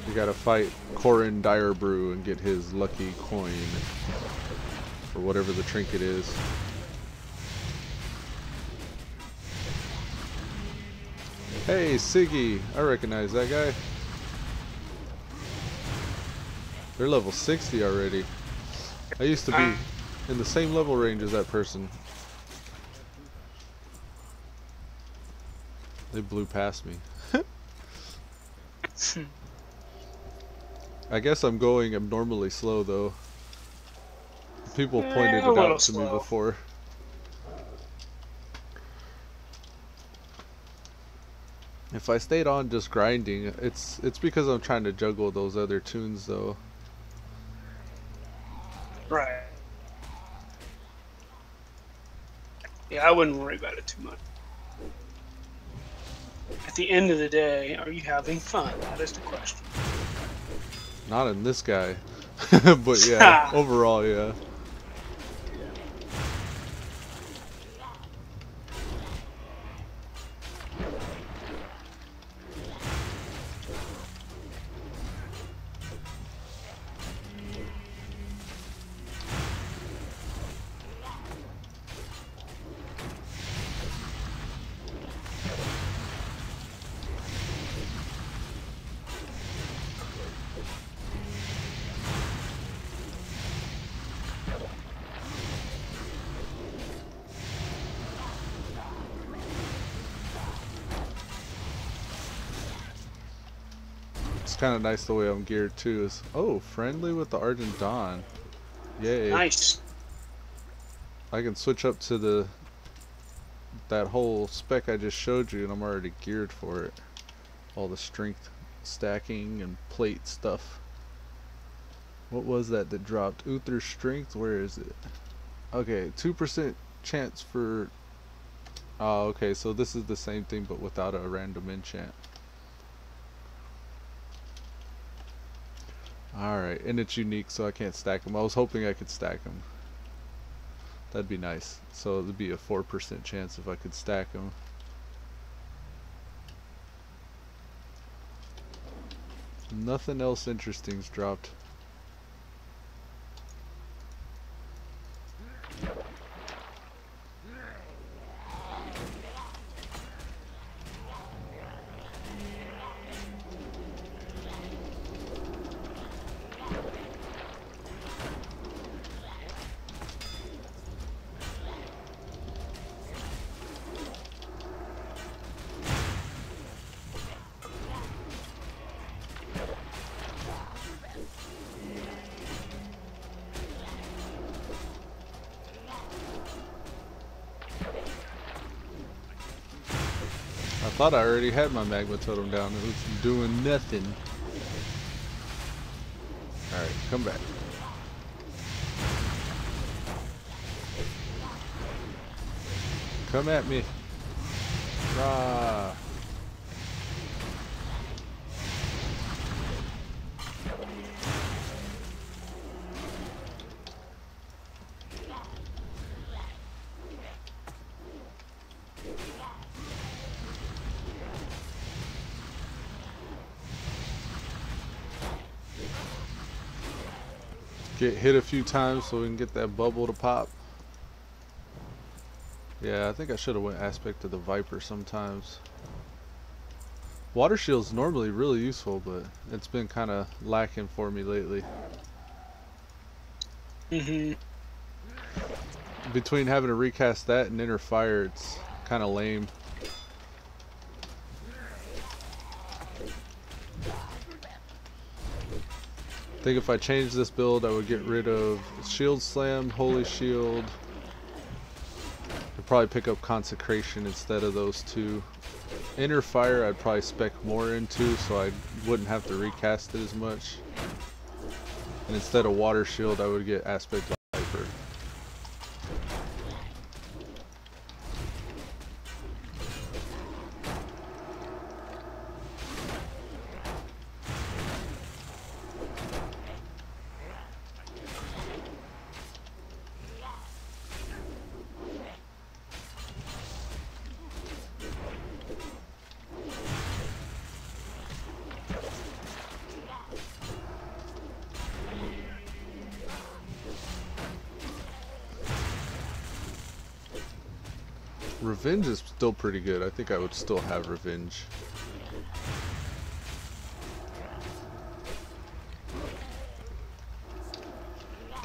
[SPEAKER 1] You gotta fight Corin Direbrew and get his lucky coin, or whatever the trinket is. Hey, Siggy. I recognize that guy. They're level 60 already. I used to be in the same level range as that person. They blew past me. I guess I'm going abnormally slow though. People pointed
[SPEAKER 3] A
[SPEAKER 1] it
[SPEAKER 3] little
[SPEAKER 1] out to me
[SPEAKER 3] slow.
[SPEAKER 1] before. If I stayed on just grinding, it's because I'm trying to juggle those other tunes though.
[SPEAKER 3] Right. Yeah, I wouldn't worry about it too much. At the end of the day, are you having fun? That is the question.
[SPEAKER 1] Not in this guy. But yeah, overall, yeah. It's kind of nice the way I'm geared too. Is friendly with the Argent Dawn. Yay!
[SPEAKER 3] Nice.
[SPEAKER 1] I can switch up to that whole spec I just showed you, and I'm already geared for it. All the strength stacking and plate stuff. What was that dropped? Uther strength. Where is it? Okay, 2% chance for. Oh, okay. So this is the same thing, but without a random enchant. Alright, and it's unique, so I can't stack them. I was hoping I could stack them. That'd be nice. So it'd be a 4% chance if I could stack them. Nothing else interesting's dropped. I thought I already had my magma totem down. It was doing nothing. Alright, come back. Come at me. Rah. Get hit a few times so we can get that bubble to pop. Yeah, I think I should have went aspect to the Viper sometimes. Water shield's normally really useful, but it's been kind of lacking for me lately. Between having to recast that and Inner Fire, it's kind of lame. I think if I changed this build, I would get rid of Shield Slam, Holy Shield. I'd probably pick up Consecration instead of those two. Inner Fire I'd probably spec more into, so I wouldn't have to recast it as much. And instead of Water Shield, I would get Aspect Viper. Revenge is still pretty good. I think I would still have Revenge.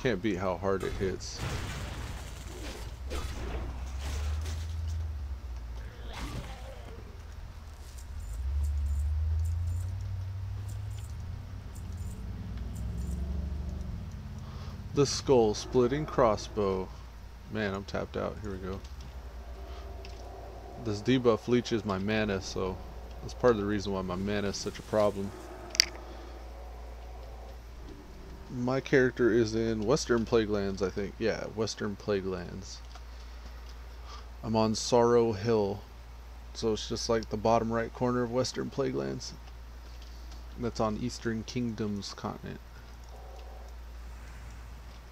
[SPEAKER 1] Can't beat how hard it hits. The skull splitting crossbow. Man, I'm tapped out. Here we go. This debuff leeches my mana, so that's part of the reason why my mana is such a problem. My character is in Western Plaguelands, I think. Yeah, Western Plaguelands. I'm on Sorrow Hill. So it's just like the bottom right corner of Western Plaguelands. That's on Eastern Kingdoms continent.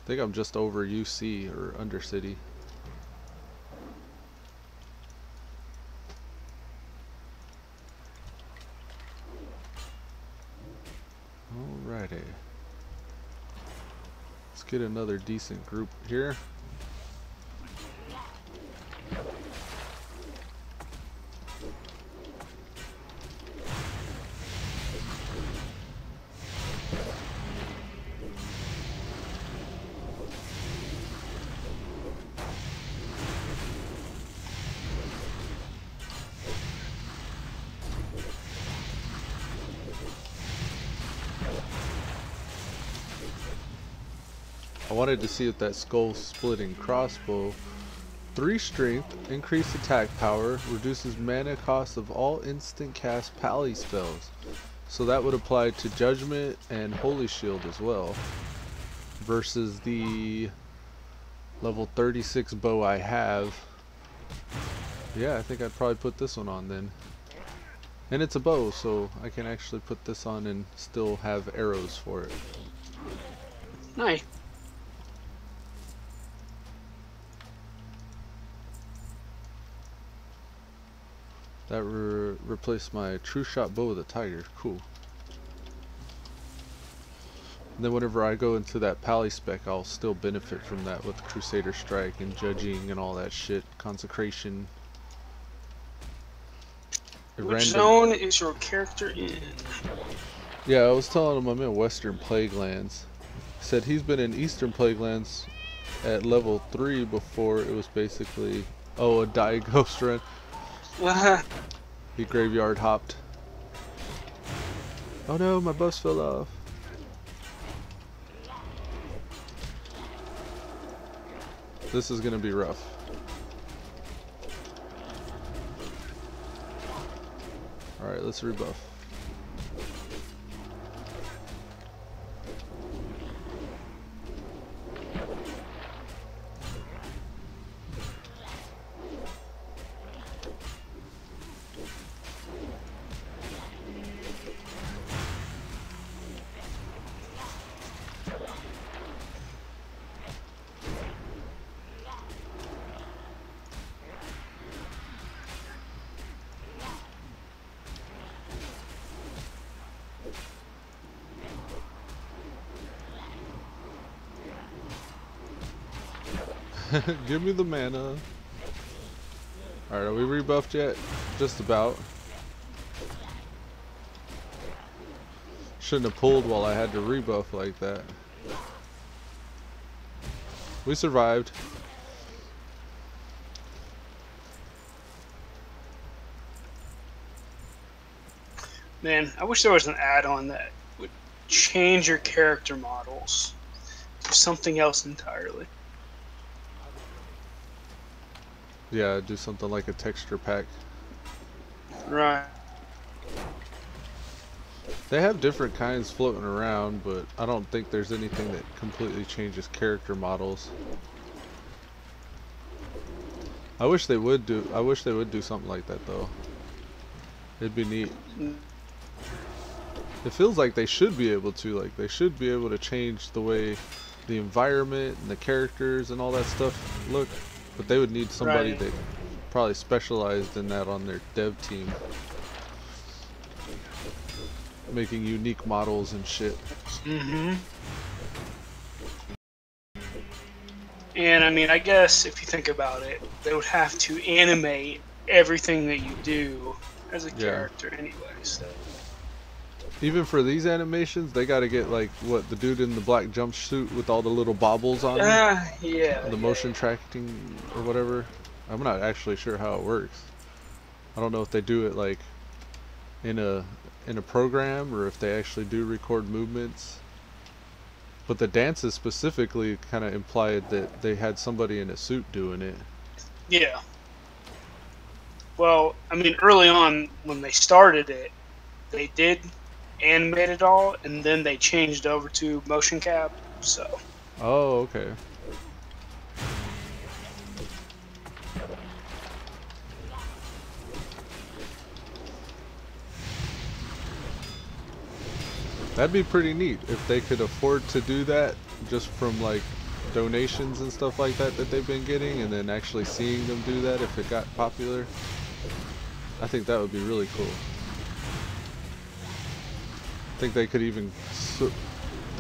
[SPEAKER 1] I think I'm just over UC or Undercity. Alrighty. Let's get another decent group here. I wanted to see if that skull splitting crossbow, 3 strength, increased attack power, reduces mana cost of all instant cast pally spells. So that would apply to Judgment and Holy Shield as well. Versus the level 36 bow I have. Yeah, I think I'd probably put this one on then. And it's a bow, so I can actually put this on and still have arrows for it.
[SPEAKER 3] Nice.
[SPEAKER 1] That replaced my True Shot bow with a tiger. Cool. And then whenever I go into that pally spec, I'll still benefit from that with Crusader Strike and judging and all that shit. Consecration.
[SPEAKER 3] Which zone is your character in?
[SPEAKER 1] Yeah, I was telling him I'm in Western Plaguelands. He said he's been in Eastern Plaguelands at level 3 before it was basically, oh, a die ghost run. He graveyard hopped. Oh no, my bus fell off. This is gonna be rough. Alright, let's rebuff. Give me the mana. Alright, are we rebuffed yet? Just about. Shouldn't have pulled while I had to rebuff like that. We survived.
[SPEAKER 3] Man, I wish there was an add-on that would change your character models to something else entirely.
[SPEAKER 1] Yeah, do something like a texture pack.
[SPEAKER 3] Right.
[SPEAKER 1] They have different kinds floating around, but I don't think there's anything that completely changes character models. I wish they would do something like that though. It'd be neat. It feels like they should be able to, like they should be able to change the way the environment and the characters and all that stuff look. But they would need somebody that probably specialized in that on their dev team. Making unique models and shit.
[SPEAKER 3] Mm-hmm. And I mean, I guess if you think about it, they would have to animate everything that you do as a
[SPEAKER 1] Yeah.
[SPEAKER 3] character anyway. So
[SPEAKER 1] Even for these animations, they got to get like what the dude in the black jumpsuit with all the little bobbles on him,
[SPEAKER 3] yeah,
[SPEAKER 1] the motion tracking or whatever. I'm not actually sure how it works. I don't know if they do it like in a program or if they actually do record movements. But the dances specifically kind of implied that they had somebody in a suit doing it.
[SPEAKER 3] yeah. Well, I mean, early on when they started it, they did animate it all, and then they changed over to motion cap. So
[SPEAKER 1] Oh, okay. That'd be pretty neat if they could afford to do that just from like donations and stuff like that that they've been getting, and then actually seeing them do that if it got popular. I think that would be really cool. I think they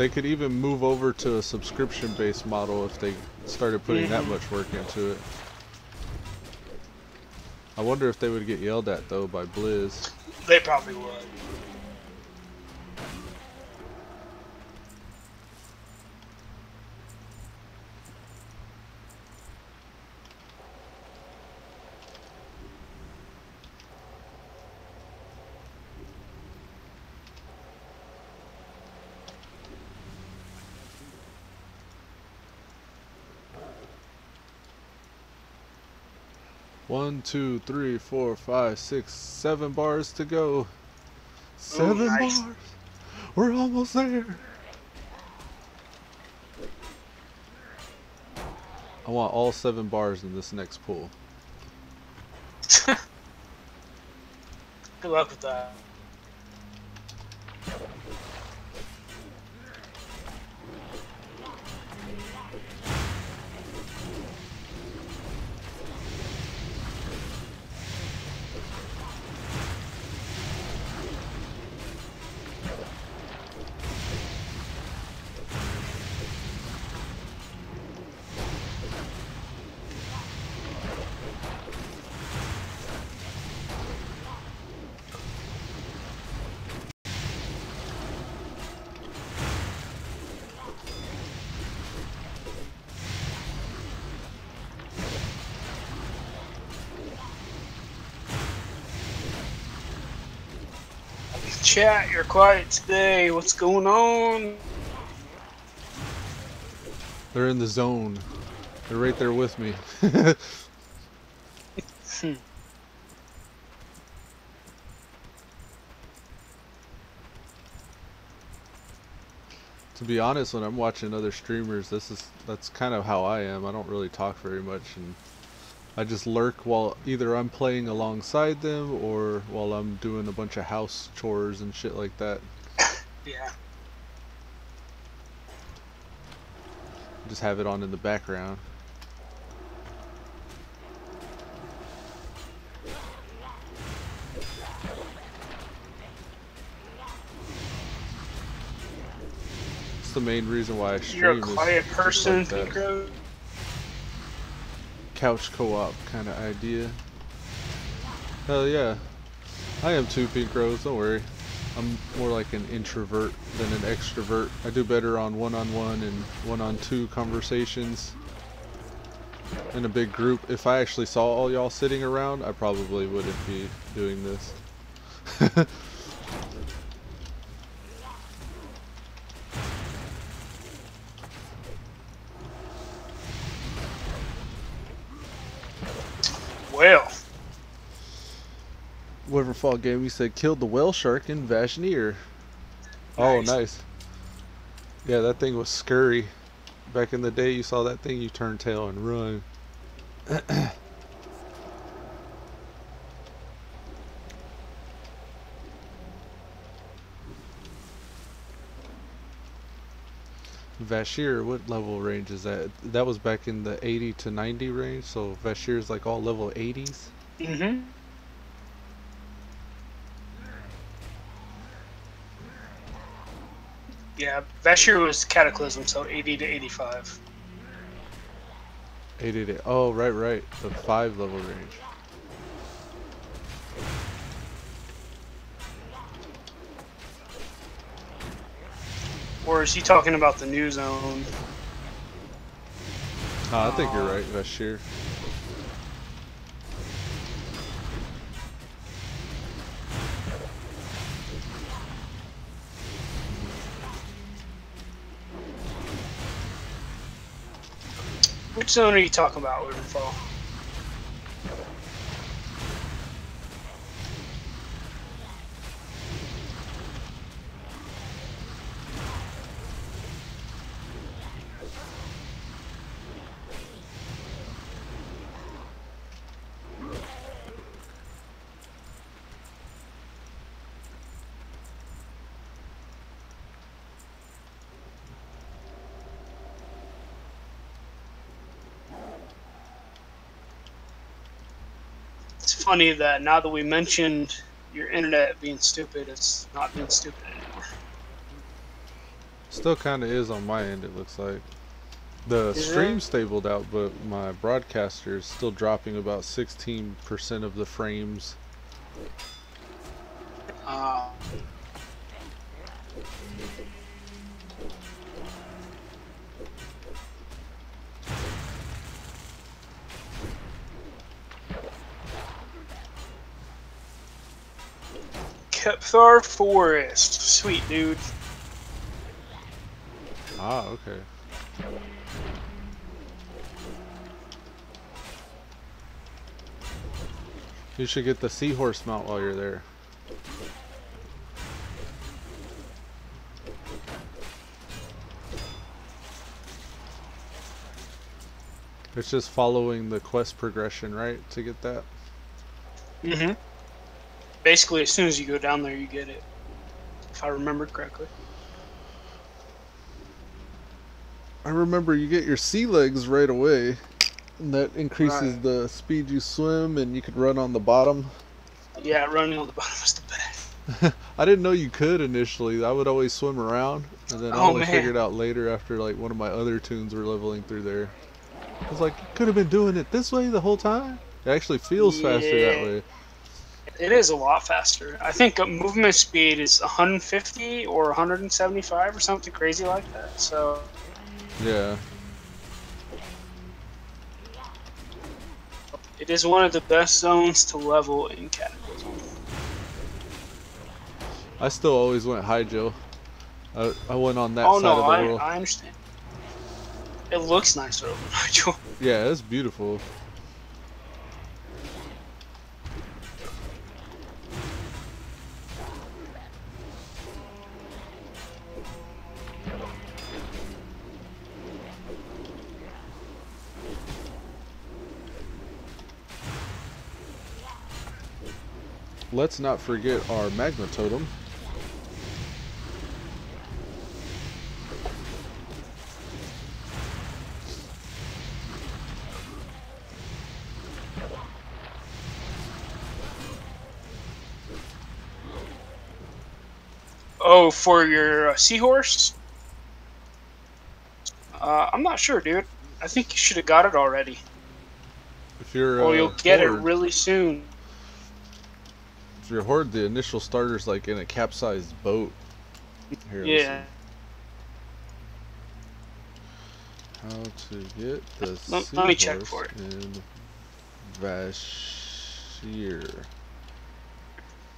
[SPEAKER 1] could even move over to a subscription-based model if they started putting that much work into it. I wonder if they would get yelled at though by Blizz.
[SPEAKER 3] they probably would.
[SPEAKER 1] One, 2, 3, 4, 5, 6, 7 bars to go. 7
[SPEAKER 3] nice.
[SPEAKER 1] bars. We're almost there. I want all 7 bars in this next pool.
[SPEAKER 3] Good luck with that. Chat, you're quiet today. What's going on?
[SPEAKER 1] They're in the zone. They're right there with me. To be honest, when I'm watching other streamers, that's kind of how I am. I don't really talk very much, and I just lurk while either I'm playing alongside them or while I'm doing a bunch of house chores and shit like that.
[SPEAKER 3] Yeah.
[SPEAKER 1] Just have it on in the background. It's the main reason why I stream.
[SPEAKER 3] You're a quiet
[SPEAKER 1] is
[SPEAKER 3] person,
[SPEAKER 1] just like
[SPEAKER 3] Pico.
[SPEAKER 1] couch co-op kind of idea. Hell yeah. I am too, Pink Rose, don't worry. I'm more like an introvert than an extrovert. I do better on one-on-one and one-on-two conversations in a big group. If I actually saw all y'all sitting around, I probably wouldn't be doing this.
[SPEAKER 3] Well.
[SPEAKER 1] Wiverfall Game, he said, killed the whale shark in Vashnier. Oh, nice. Yeah, that thing was scurry. Back in the day, you saw that thing, you turn tail and run. Vashir, what level range is that? That was back in the 80 to 90 range, so Vashir is like all level 80s?
[SPEAKER 3] Mm-hmm. Yeah, Vashir was Cataclysm, so 80 to 85.
[SPEAKER 1] 888. Oh, right. The 5 level range.
[SPEAKER 3] Or is he talking about the new zone?
[SPEAKER 1] I think you're right, Vashir.
[SPEAKER 3] Which zone are you talking about, Riverfall? It's funny that now that we mentioned your internet being stupid, it's not being stupid anymore.
[SPEAKER 1] Still kind of is on my end, it looks like. The stream stabled out, but my broadcaster is still dropping about 16% of the frames.
[SPEAKER 3] Kepthar Forest. Sweet, dude.
[SPEAKER 1] Ah, okay. You should get the seahorse mount while you're there. It's just following the quest progression, right, to get that?
[SPEAKER 3] Mm-hmm. Basically, as soon as you go down there, you get it. If I remember correctly.
[SPEAKER 1] I remember you get your sea legs right away. And that increases the speed you swim, and you could run on the bottom.
[SPEAKER 3] Yeah, running on the bottom is the best.
[SPEAKER 1] I didn't know you could initially. I would always swim around, and then I only figured out later after like one of my other tunes were leveling through there. I was like, you could have been doing it this way the whole time. It actually feels faster that way.
[SPEAKER 3] It is a lot faster. I think movement speed is 150 or 175 or something crazy like that. So
[SPEAKER 1] yeah.
[SPEAKER 3] It is one of the best zones to level in Cataclysm.
[SPEAKER 1] I still always went high, Joe. I went on that side of the world.
[SPEAKER 3] I understand. It looks nicer over Nigel.
[SPEAKER 1] Yeah, it's beautiful. Let's not forget our magma totem.
[SPEAKER 3] Oh, for your seahorse? I'm not sure, dude. I think you should have got it already.
[SPEAKER 1] If you're
[SPEAKER 3] or you'll get it really soon.
[SPEAKER 1] If you're horde, the initial starter's like in a capsized boat. Here,
[SPEAKER 3] yeah.
[SPEAKER 1] How to get the
[SPEAKER 3] let me check for it.
[SPEAKER 1] In Vashir.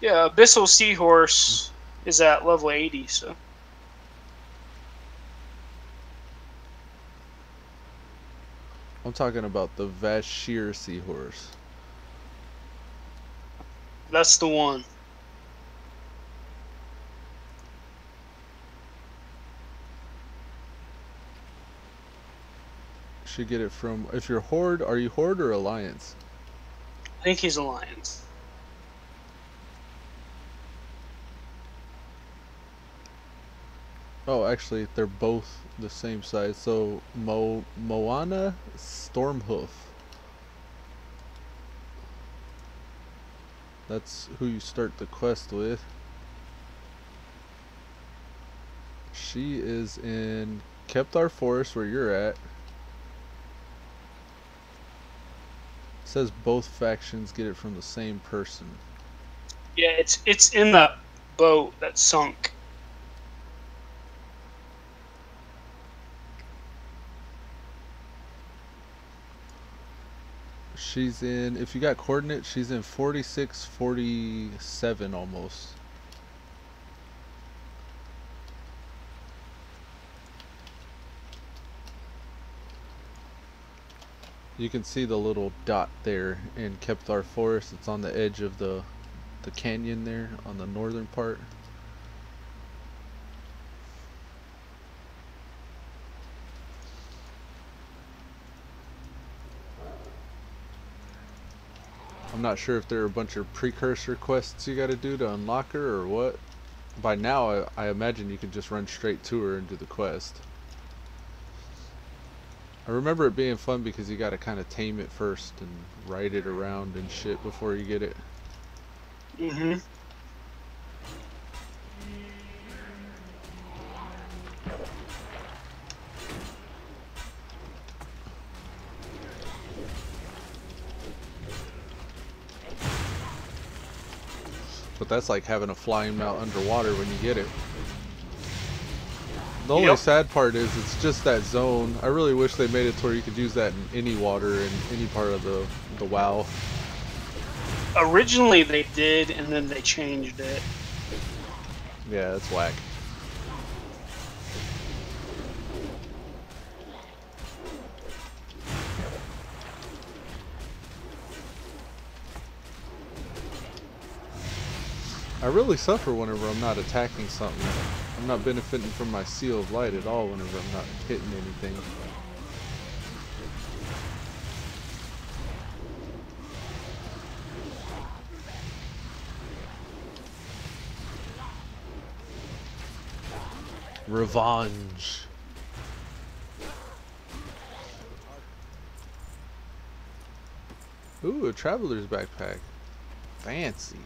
[SPEAKER 3] Yeah, Abyssal Seahorse is at level 80, so.
[SPEAKER 1] I'm talking about the Vashir Seahorse.
[SPEAKER 3] That's the one.
[SPEAKER 1] Should get it from, if you're Horde, are you Horde or Alliance?
[SPEAKER 3] I think he's Alliance.
[SPEAKER 1] Oh, actually, they're both the same size. So, Moana Stormhoof. That's who you start the quest with. She is in Kepthar Forest, where you're at. says both factions get it from the same person.
[SPEAKER 3] Yeah, it's in that boat that sunk.
[SPEAKER 1] She's in, if you got coordinates, she's in 46, 47 almost. You can see the little dot there in Kepthar Forest. It's on the edge of the canyon there on the northern part. I'm not sure if there are a bunch of precursor quests you gotta do to unlock her or what. By now, I imagine you can just run straight to her and do the quest. I remember it being fun because you gotta kind of tame it first and ride it around and shit before you get it.
[SPEAKER 3] Mm-hmm.
[SPEAKER 1] But that's like having a flying mount underwater when you get it. The only sad part is it's just that zone. I really wish they made it to where you could use that in any water in any part of the WoW.
[SPEAKER 3] Originally they did, and then they changed it.
[SPEAKER 1] Yeah, that's whack. I really suffer whenever I'm not attacking something. I'm not benefiting from my seal of light at all whenever I'm not hitting anything. Revenge. Ooh, a traveler's backpack. Fancy.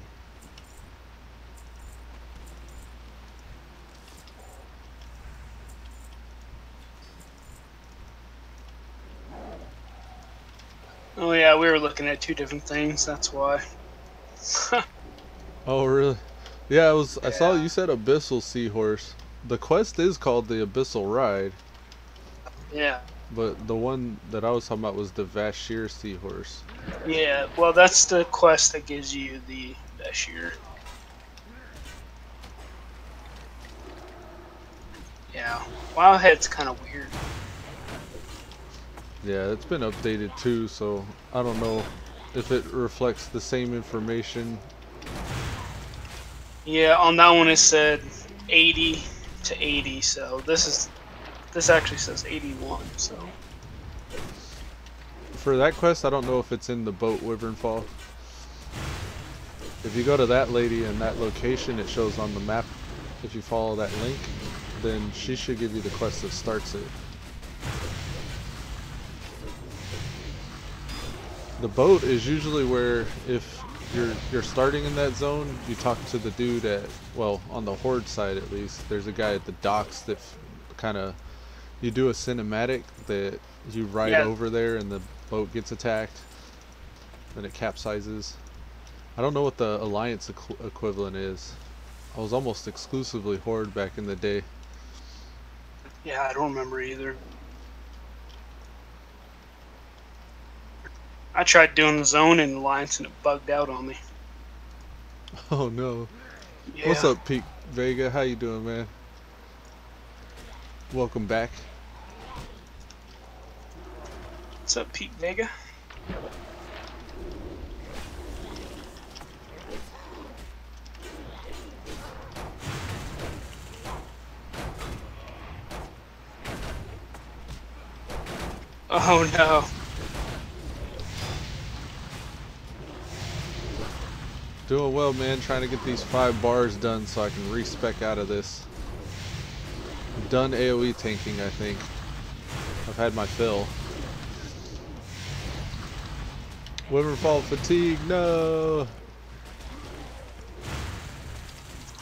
[SPEAKER 3] Oh yeah, we were looking at two different things, that's why.
[SPEAKER 1] Oh really? Yeah, I saw you said Abyssal Seahorse. The quest is called the Abyssal Ride.
[SPEAKER 3] Yeah.
[SPEAKER 1] But the one that I was talking about was the Vashir Seahorse.
[SPEAKER 3] Yeah, well that's the quest that gives you the Vashir. Yeah. Wowhead's kind of weird.
[SPEAKER 1] Yeah, it's been updated too, so I don't know if it reflects the same information.
[SPEAKER 3] Yeah, on that one it said 80 to 80, so this actually says 81, so.
[SPEAKER 1] For that quest, I don't know if it's in the boat Wyvernfall. If you go to that lady in that location, it shows on the map. If you follow that link, then she should give you the quest that starts it. The boat is usually where, if you're starting in that zone, you talk to the dude at, well, on the Horde side at least, there's a guy at the docks that kind of, you do a cinematic that you ride over there and the boat gets attacked, then it capsizes. I don't know what the Alliance equivalent is. I was almost exclusively Horde back in the day.
[SPEAKER 3] Yeah, I don't remember either. I tried doing the zone in Alliance and it bugged out on me.
[SPEAKER 1] Oh no.
[SPEAKER 3] Yeah.
[SPEAKER 1] What's up, Pete Vega? How you doing, man? Welcome back.
[SPEAKER 3] What's up, Pete Vega? Oh no.
[SPEAKER 1] Doing well, man. Trying to get these 5 bars done so I can respec out of this. Done AoE tanking, I think. I've had my fill. Wyvernfall fatigue, no.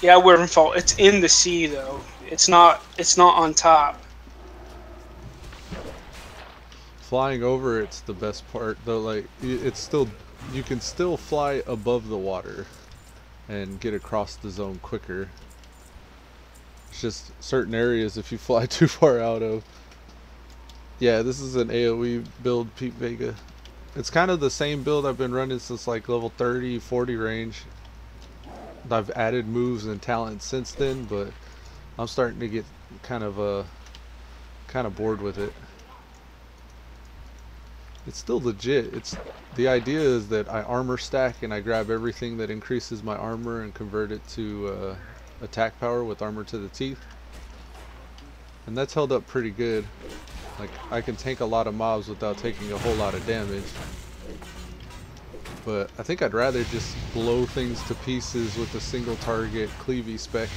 [SPEAKER 3] Yeah, Wyvernfall. It's in the sea though. It's not on top.
[SPEAKER 1] Flying over it's the best part though. Like it's still, you can still fly above the water and get across the zone quicker. It's just certain areas if you fly too far out of. Yeah, this is an AoE build, Pete Vega. It's kind of the same build I've been running since like level 30, 40 range. I've added moves and talents since then, but I'm starting to get kind of bored with it. It's still legit. It's the idea is that I armor stack and I grab everything that increases my armor and convert it to attack power with armor to the teeth. And that's held up pretty good. Like I can tank a lot of mobs without taking a whole lot of damage. But I think I'd rather just blow things to pieces with a single target cleavey spec.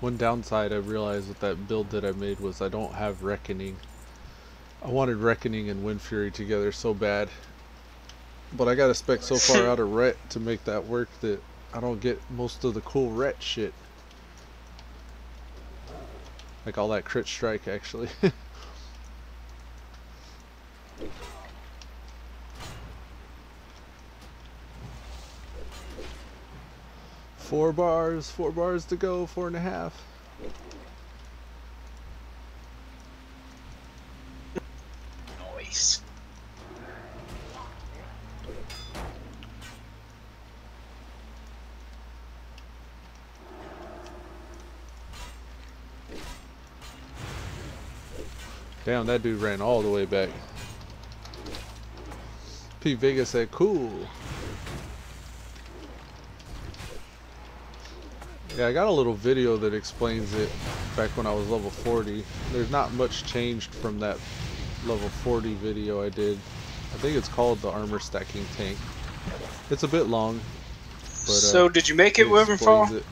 [SPEAKER 1] One downside I realized with that build that I made was I don't have Reckoning. I wanted Reckoning and Wind Fury together so bad. But I got a spec so far out of Ret to make that work that I don't get most of the cool Ret shit. Like all that crit strike actually. 4 bars to go, 4.5.
[SPEAKER 3] Nice.
[SPEAKER 1] Damn, that dude ran all the way back. P Vega said, cool. Yeah, I got a little video that explains it back when I was level 40. There's not much changed from that level 40 video I did. I think it's called the armor stacking tank. It's a bit long, but
[SPEAKER 3] so did you make it Wyvernfall?
[SPEAKER 1] it.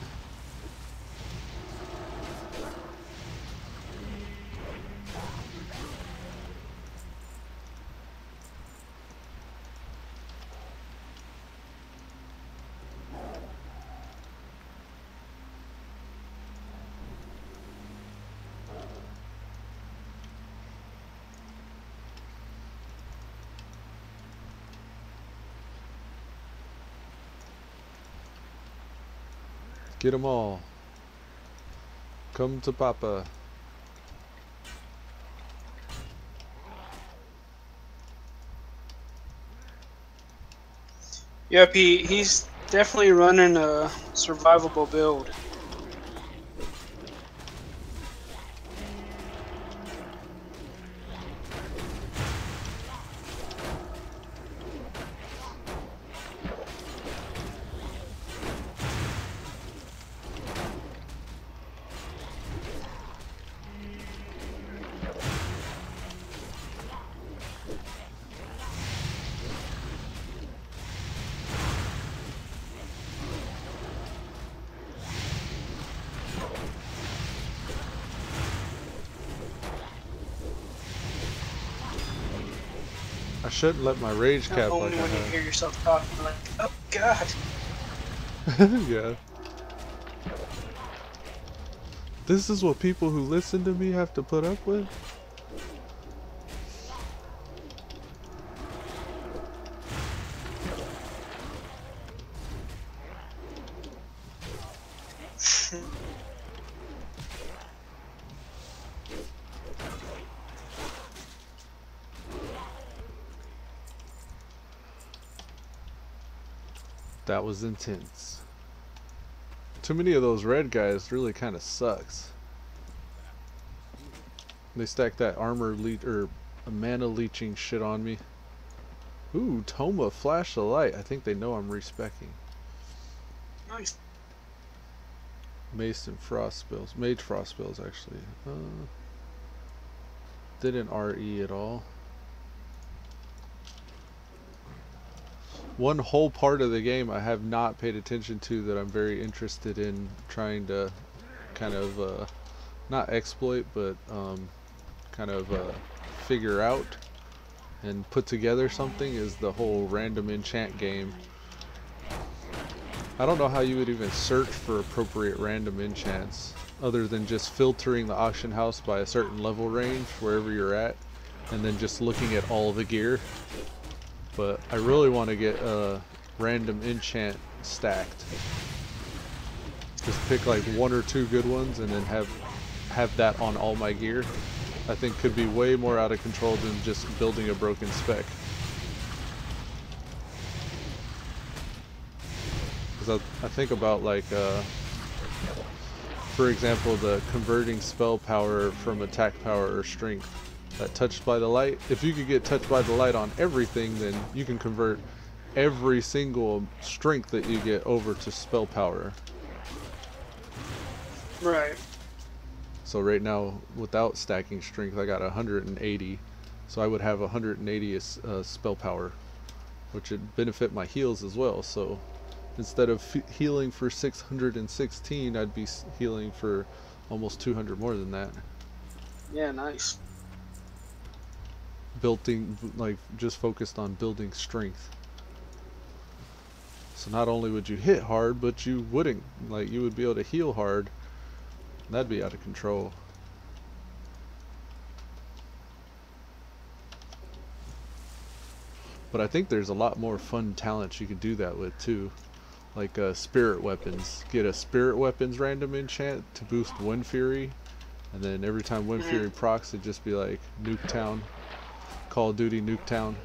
[SPEAKER 1] Get them all. Come to Papa.
[SPEAKER 3] Yep, he's definitely running a survivable build.
[SPEAKER 1] I shouldn't let my rage cap
[SPEAKER 3] Only
[SPEAKER 1] like
[SPEAKER 3] when you hear yourself talking, like, oh god.
[SPEAKER 1] Yeah. This is what people who listen to me have to put up with? That was intense. Too many of those red guys really kind of sucks. They stack that armor leech or mana leeching shit on me. Ooh, Toma, flash the light. I think they know I'm respecking.
[SPEAKER 3] Nice.
[SPEAKER 1] Mace and frost spells. Mage frost spells, actually. Didn't RE at all. One whole part of the game I have not paid attention to that I'm very interested in trying to kind of not exploit, but kind of figure out and put together something is the whole random enchant game. I don't know how you would even search for appropriate random enchants other than just filtering the auction house by a certain level range wherever you're at and then just looking at all the gear. But I really want to get a random enchant stacked. Just pick like 1 or 2 good ones and then have that on all my gear. I think could be way more out of control than just building a broken spec. Because I think about like, for example, the converting spell power from attack power or strength. That touched by the light, if you could get touched by the light on everything, then you can convert every single strength that you get over to spell power.
[SPEAKER 3] Right.
[SPEAKER 1] So right now, without stacking strength, I got 180. So I would have 180 spell power, which would benefit my heals as well. So instead of healing for 616, I'd be healing for almost 200 more than that.
[SPEAKER 3] Yeah, nice.
[SPEAKER 1] Building, like, just focused on building strength. So not only would you hit hard, but you wouldn't, like, you would be able to heal hard. That'd be out of control. But I think there's a lot more fun talents you could do that with too. Like spirit weapons. Get a spirit weapons random enchant to boost Wind Fury. And then every time Wind Fury procs, it'd just be like Nuketown. Call of Duty Nuketown.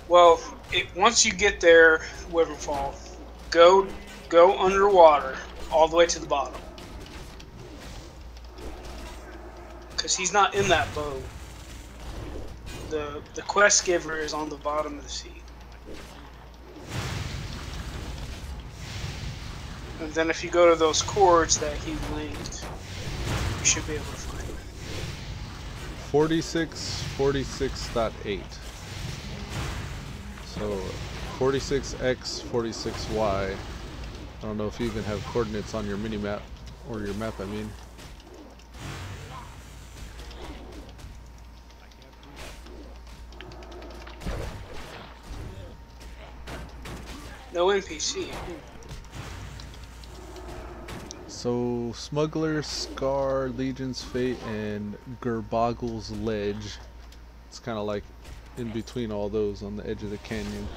[SPEAKER 3] Well, once you get there, Wiverfall, go underwater all the way to the bottom. Because he's not in that boat. The quest giver is on the bottom of the sea. And then if you go to those chords that he linked, you should be able to find it.
[SPEAKER 1] 46.8. So 46x, 46y. I don't know if you even have coordinates on your mini map, or your map, I mean.
[SPEAKER 3] No NPC.
[SPEAKER 1] So Smuggler's Scar, Legion's Fate, and Gerboggle's Ledge. It's kind of like in between all those on the edge of the canyon.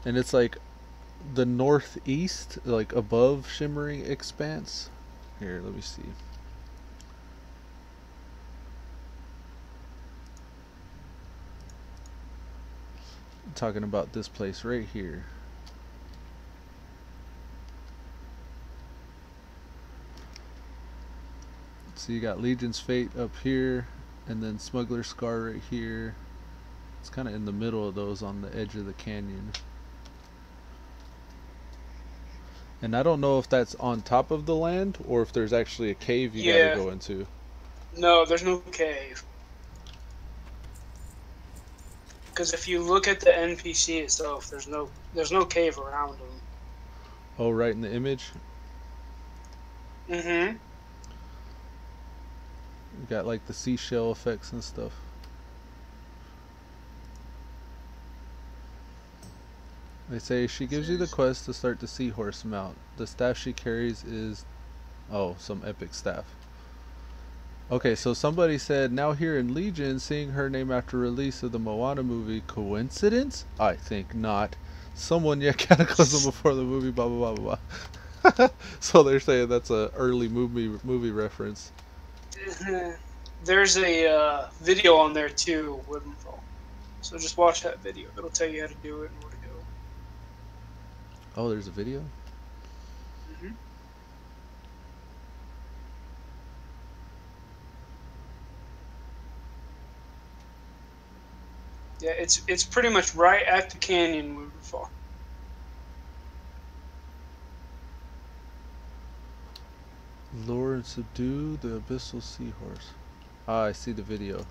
[SPEAKER 1] And it's like the northeast, like above Shimmering Expanse. Here, let me see. I'm talking about this place right here. So you got Legion's Fate up here, and then Smuggler's Scar right here. It's kind of in the middle of those on the edge of the canyon. And I don't know if that's on top of the land or if there's actually a cave you gotta go into.
[SPEAKER 3] No, there's no cave. Because if you look at the NPC itself, there's no cave around them.
[SPEAKER 1] Oh, right in the image?
[SPEAKER 3] Mm-hmm.
[SPEAKER 1] You got like the seashell effects and stuff. They say she gives you the quest to start the seahorse mount. The staff she carries is, oh, some epic staff. Okay, so somebody said, now here in Legion, seeing her name after release of the Moana movie, coincidence? I think not. Someone yet cataclysm before the movie, blah blah blah blah. So they're saying that's a early movie reference.
[SPEAKER 3] There's a video on there too, Wivenfall. So just watch that video. It'll tell you how to do it and where to go.
[SPEAKER 1] Oh, there's a video?
[SPEAKER 3] Mm-hmm. Yeah, it's pretty much right at the canyon waterfall.
[SPEAKER 1] Lure and subdue the abyssal seahorse. Ah, I see the video.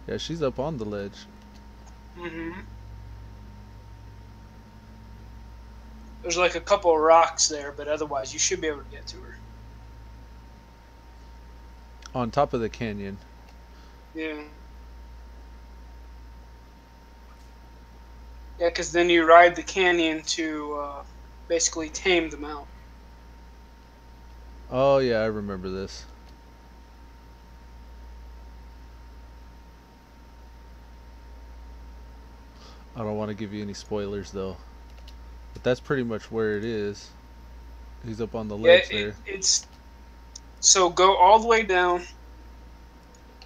[SPEAKER 1] Yeah, she's up on the ledge.
[SPEAKER 3] Mm-hmm. There's like a couple of rocks there, but otherwise you should be able to get to her.
[SPEAKER 1] On top of the canyon.
[SPEAKER 3] Yeah. Yeah, because then you ride the canyon to basically tame the mount.
[SPEAKER 1] Oh yeah, I remember this. I don't want to give you any spoilers though. But that's pretty much where it is. He's up on the ledge there.
[SPEAKER 3] It's so go all the way down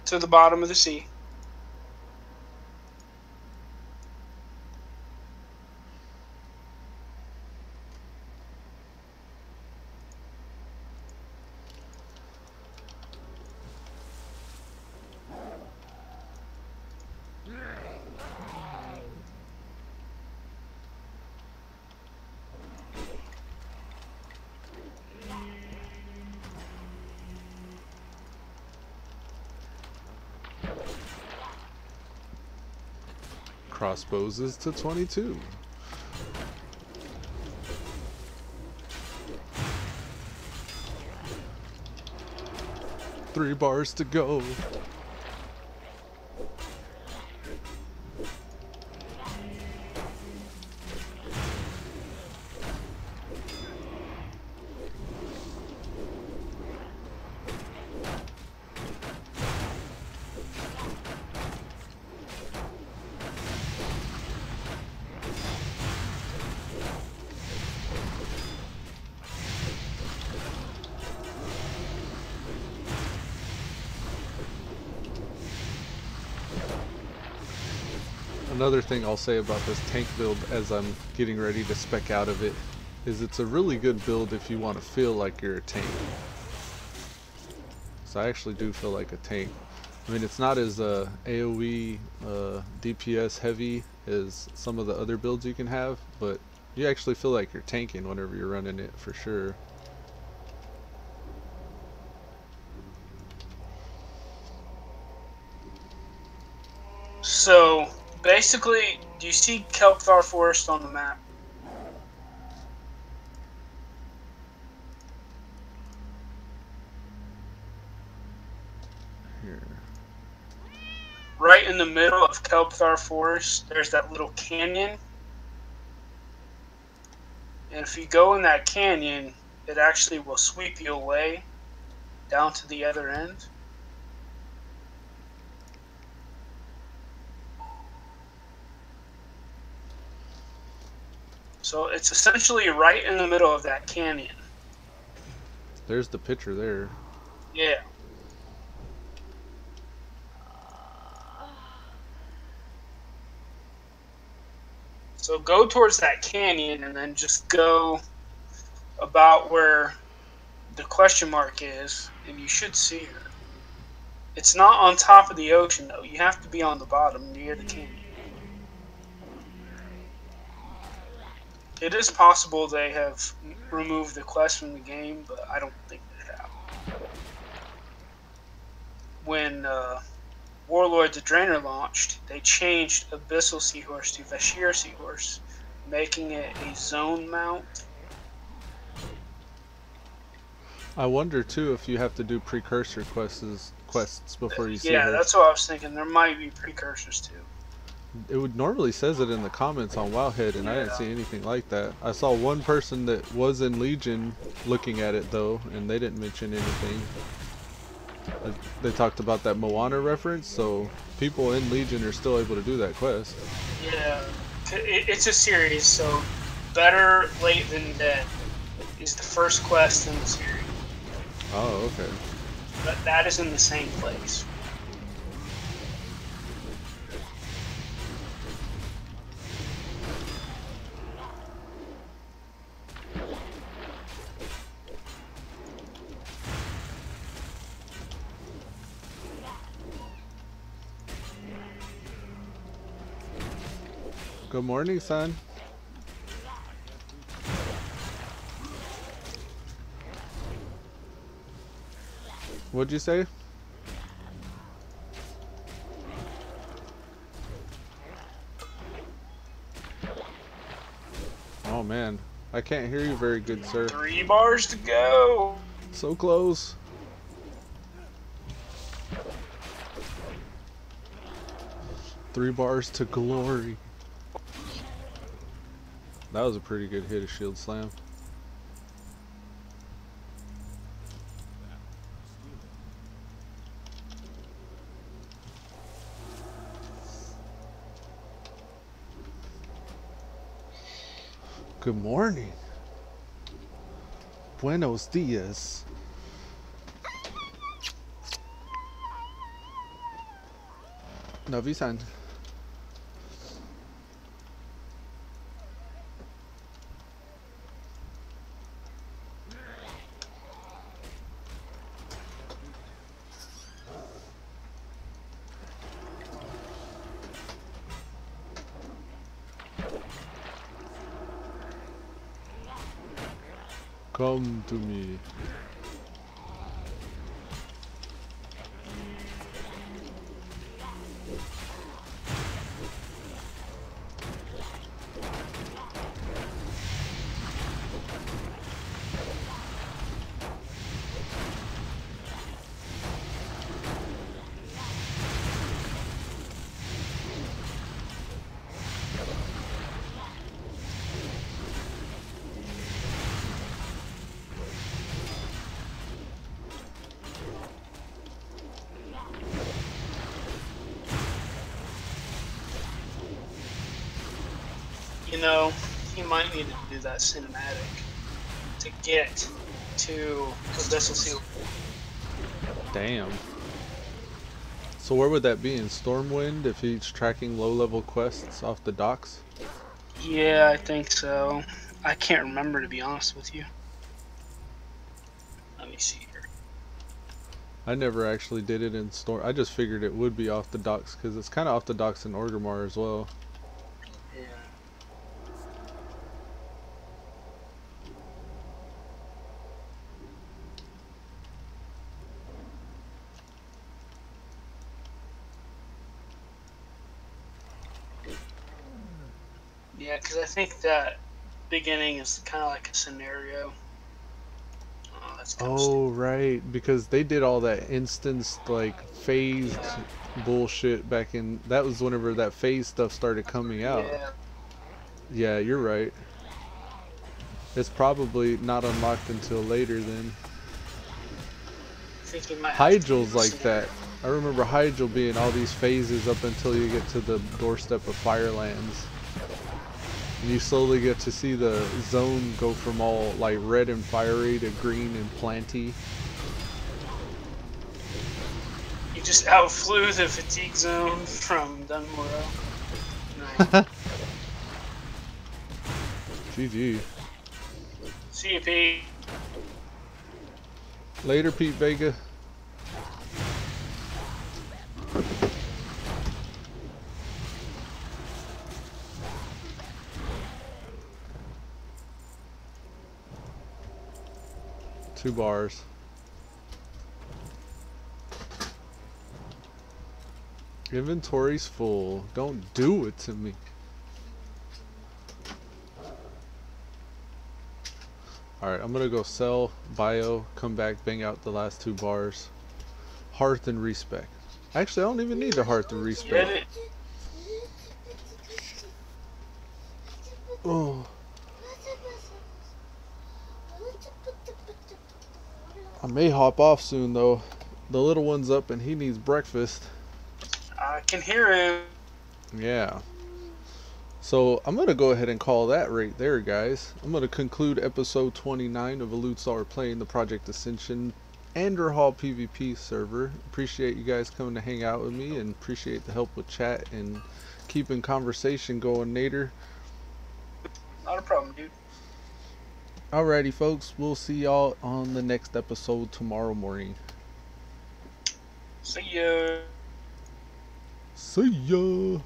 [SPEAKER 3] to the bottom of the sea.
[SPEAKER 1] Crossbows is to 22. Three bars to go. Another thing I'll say about this tank build as I'm getting ready to spec out of it is it's a really good build if you want to feel like you're a tank. So I actually do feel like a tank. I mean, it's not as AoE DPS heavy as some of the other builds you can have, but you actually feel like you're tanking whenever you're running it for sure.
[SPEAKER 3] So basically, do you see Kelpthar Forest on the map?
[SPEAKER 1] Here.
[SPEAKER 3] Right in the middle of Kelpthar Forest, there's that little canyon. And if you go in that canyon, it actually will sweep you away down to the other end. So it's essentially right in the middle of that canyon.
[SPEAKER 1] There's the picture there.
[SPEAKER 3] Yeah. So go towards that canyon and then just go about where the question mark is, and you should see her. It's not on top of the ocean, though. You have to be on the bottom near the canyon. It is possible they have removed the quest from the game, but I don't think they have. When Warlords of Draenor launched, they changed Abyssal Seahorse to Vashir Seahorse, making it a zone mount.
[SPEAKER 1] I wonder too if you have to do precursor quests before you see her.
[SPEAKER 3] Yeah, that's what I was thinking. There might be precursors too.
[SPEAKER 1] It would normally says it in the comments on Wowhead, and I didn't see anything like that. I saw one person that was in Legion looking at it though, and they didn't mention anything. They talked about that Moana reference, so people in Legion are still able to do that quest.
[SPEAKER 3] Yeah, it's a series, so better late than dead is the first quest in the series.
[SPEAKER 1] Oh, okay.
[SPEAKER 3] But that is in the same place.
[SPEAKER 1] Good morning, son. What'd you say? Oh man, I can't hear you very good, sir.
[SPEAKER 3] 3 bars to go.
[SPEAKER 1] So close. Three bars to glory. That was a pretty good hit, a shield slam. Good morning. Buenos dias. Navi-san. Come to me.
[SPEAKER 3] You know, he might need to do that cinematic to get to Classless Hero.
[SPEAKER 1] Damn. So where would that be? In Stormwind if he's tracking low-level quests off the docks?
[SPEAKER 3] Yeah, I think so. I can't remember, to be honest with you. Let me see here.
[SPEAKER 1] I never actually did it in Storm. I just figured it would be off the docks because it's kind of off the docks in Orgrimmar as well.
[SPEAKER 3] Yeah. Yeah, because I think that beginning is kind of like a scenario. Oh, that's kind of
[SPEAKER 1] Oh, right, because they did all that instanced, like, phased bullshit back in... That was whenever that phase stuff started coming out.
[SPEAKER 3] Yeah.
[SPEAKER 1] Yeah, you're right. It's probably not unlocked until later then.
[SPEAKER 3] I think you might have to
[SPEAKER 1] Hygel's
[SPEAKER 3] do
[SPEAKER 1] like
[SPEAKER 3] scenario.
[SPEAKER 1] that. I remember Hygel being all these phases up until you get to the doorstep of Firelands. And you slowly get to see the zone go from all like red and fiery to green and planty.
[SPEAKER 3] You just outflew the fatigue zone from Dunmore. Nice.
[SPEAKER 1] GG.
[SPEAKER 3] See you, Pete.
[SPEAKER 1] Later, Pete Vega. Two bars. Inventory's full. Don't do it to me. Alright, I'm gonna go sell, bio, come back, bang out the last two bars. Hearth and respec. Actually, I don't even need the hearth and respec.
[SPEAKER 3] Get it?
[SPEAKER 1] Oh. I may hop off soon though. The little one's up and he needs breakfast.
[SPEAKER 3] I can hear him.
[SPEAKER 1] Yeah. So I'm going to go ahead and call that right there, guys. I'm going to conclude episode 29 of Elude Stalwart playing the Project Ascension Andorhal PvP server. Appreciate you guys coming to hang out with me and appreciate the help with chat and keeping conversation going, Nader.
[SPEAKER 3] Not a problem, dude.
[SPEAKER 1] Alrighty, folks. We'll see y'all on the next episode tomorrow morning.
[SPEAKER 3] See ya.
[SPEAKER 1] See ya.